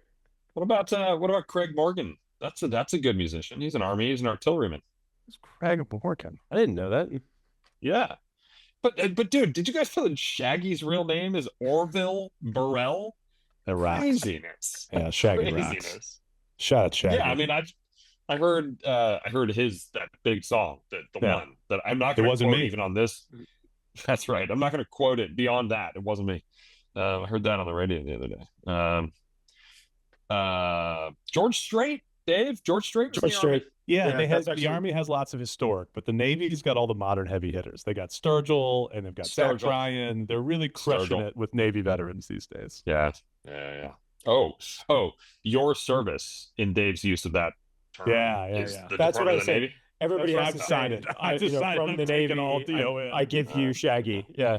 B: What about Craig Morgan? That's a good musician. He's an Army. He's an artilleryman.
A: It's Craig Morgan. I didn't know that.
B: Yeah. But dude, did you guys know that Shaggy's real name is Orville Burrell?
C: It rocks.
B: Craziness.
C: Yeah, Shaggy rocks.
B: Craziness.
C: Shout out Shaggy.
B: Yeah, I mean, I heard that big song, the
C: Yeah.
B: one that I'm not
C: It
B: going to
C: wasn't
B: quote
C: me.
B: even on this. That's right. I'm not going to quote it beyond that. It wasn't me. I heard that on the radio the other day. George Strait, Dave. George Strait. was in
A: George
B: the Army.
A: Strait.
C: Yeah,
A: Yeah,
C: they
A: that's
C: the
A: actually-
C: Army has lots of historic, but the Navy's got all the modern heavy hitters. They got Sturgill and they've got Zach
B: Sturgill.
C: Bryan. They're really crushing
B: Sturgill.
C: it with Navy veterans these days.
B: Yeah. Oh, your service in Dave's use of that term.
C: Yeah.
B: is
C: Yeah.
B: the
A: That's what
B: Department
A: I
B: of the
A: said.
B: Navy?
A: Everybody
C: That's
A: has
C: what
A: to
C: I'm
A: sign
C: saying.
A: it.
C: I decided
A: from
C: I'm
A: the
C: taking
A: Navy.
C: all DON.
A: I give you Shaggy. Yeah,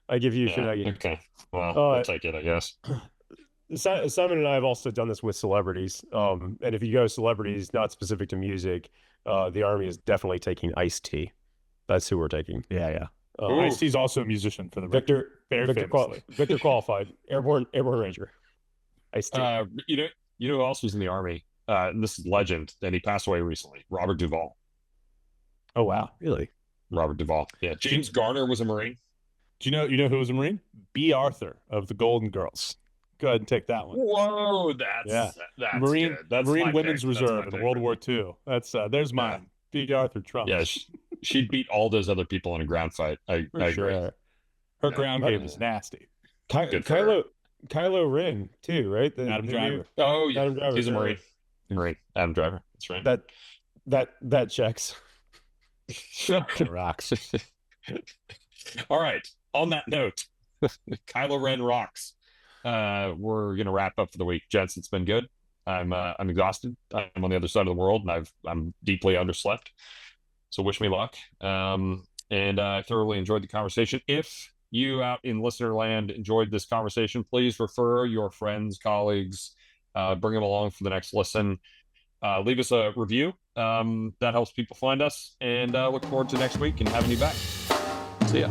A: I give you Shaggy.
B: Okay. Well,
A: Uh,
B: I'll take it, I guess.
A: Simon and I have also done this with celebrities. And if you go celebrities, not specific to music, the Army is definitely taking Ice-T. That's who we're taking.
C: Yeah.
B: Ooh.
C: Ice-T's also a musician for the Rangers. Very famously.
A: Victor qualified, Airborne Ranger. Ice-T.
B: You know who else was in the Army? And this is legend, and he passed away recently. Robert Duvall.
C: Oh wow, really?
B: Robert Duvall. Yeah. James Garner was a Marine.
C: Do you know who was a Marine? B. Arthur of the Golden Girls. Go ahead and take that one.
B: Whoa, that's
C: Marine
B: good. That's
C: Marine
B: my
C: Women's
B: pick. That's
C: Reserve
B: my
C: in
B: pick.
C: World War II. That's there's mine. B. Arthur Trump.
B: Yeah, she'd beat all those other people in a ground fight. I agree.
C: Her
B: Yeah.
C: ground game is nasty.
B: Good for her.
A: Kylo Ren too, right?
C: Adam Driver.
B: Oh, yeah.
A: Adam Driver,
B: He's a
A: yeah.
B: Marine. Adam Driver. That's right.
A: That checks.
C: Rocks.
B: All right. On that note, Kylo Ren rocks. We're gonna wrap up for the week, gents. It's been good. I'm exhausted. I'm on the other side of the world, and I'm deeply underslept. So wish me luck. And I thoroughly enjoyed the conversation. If you out in listener land enjoyed this conversation, please refer your friends, colleagues, bring them along for the next listen. Leave us a review. That helps people find us. And look forward to next week and having you back. See ya.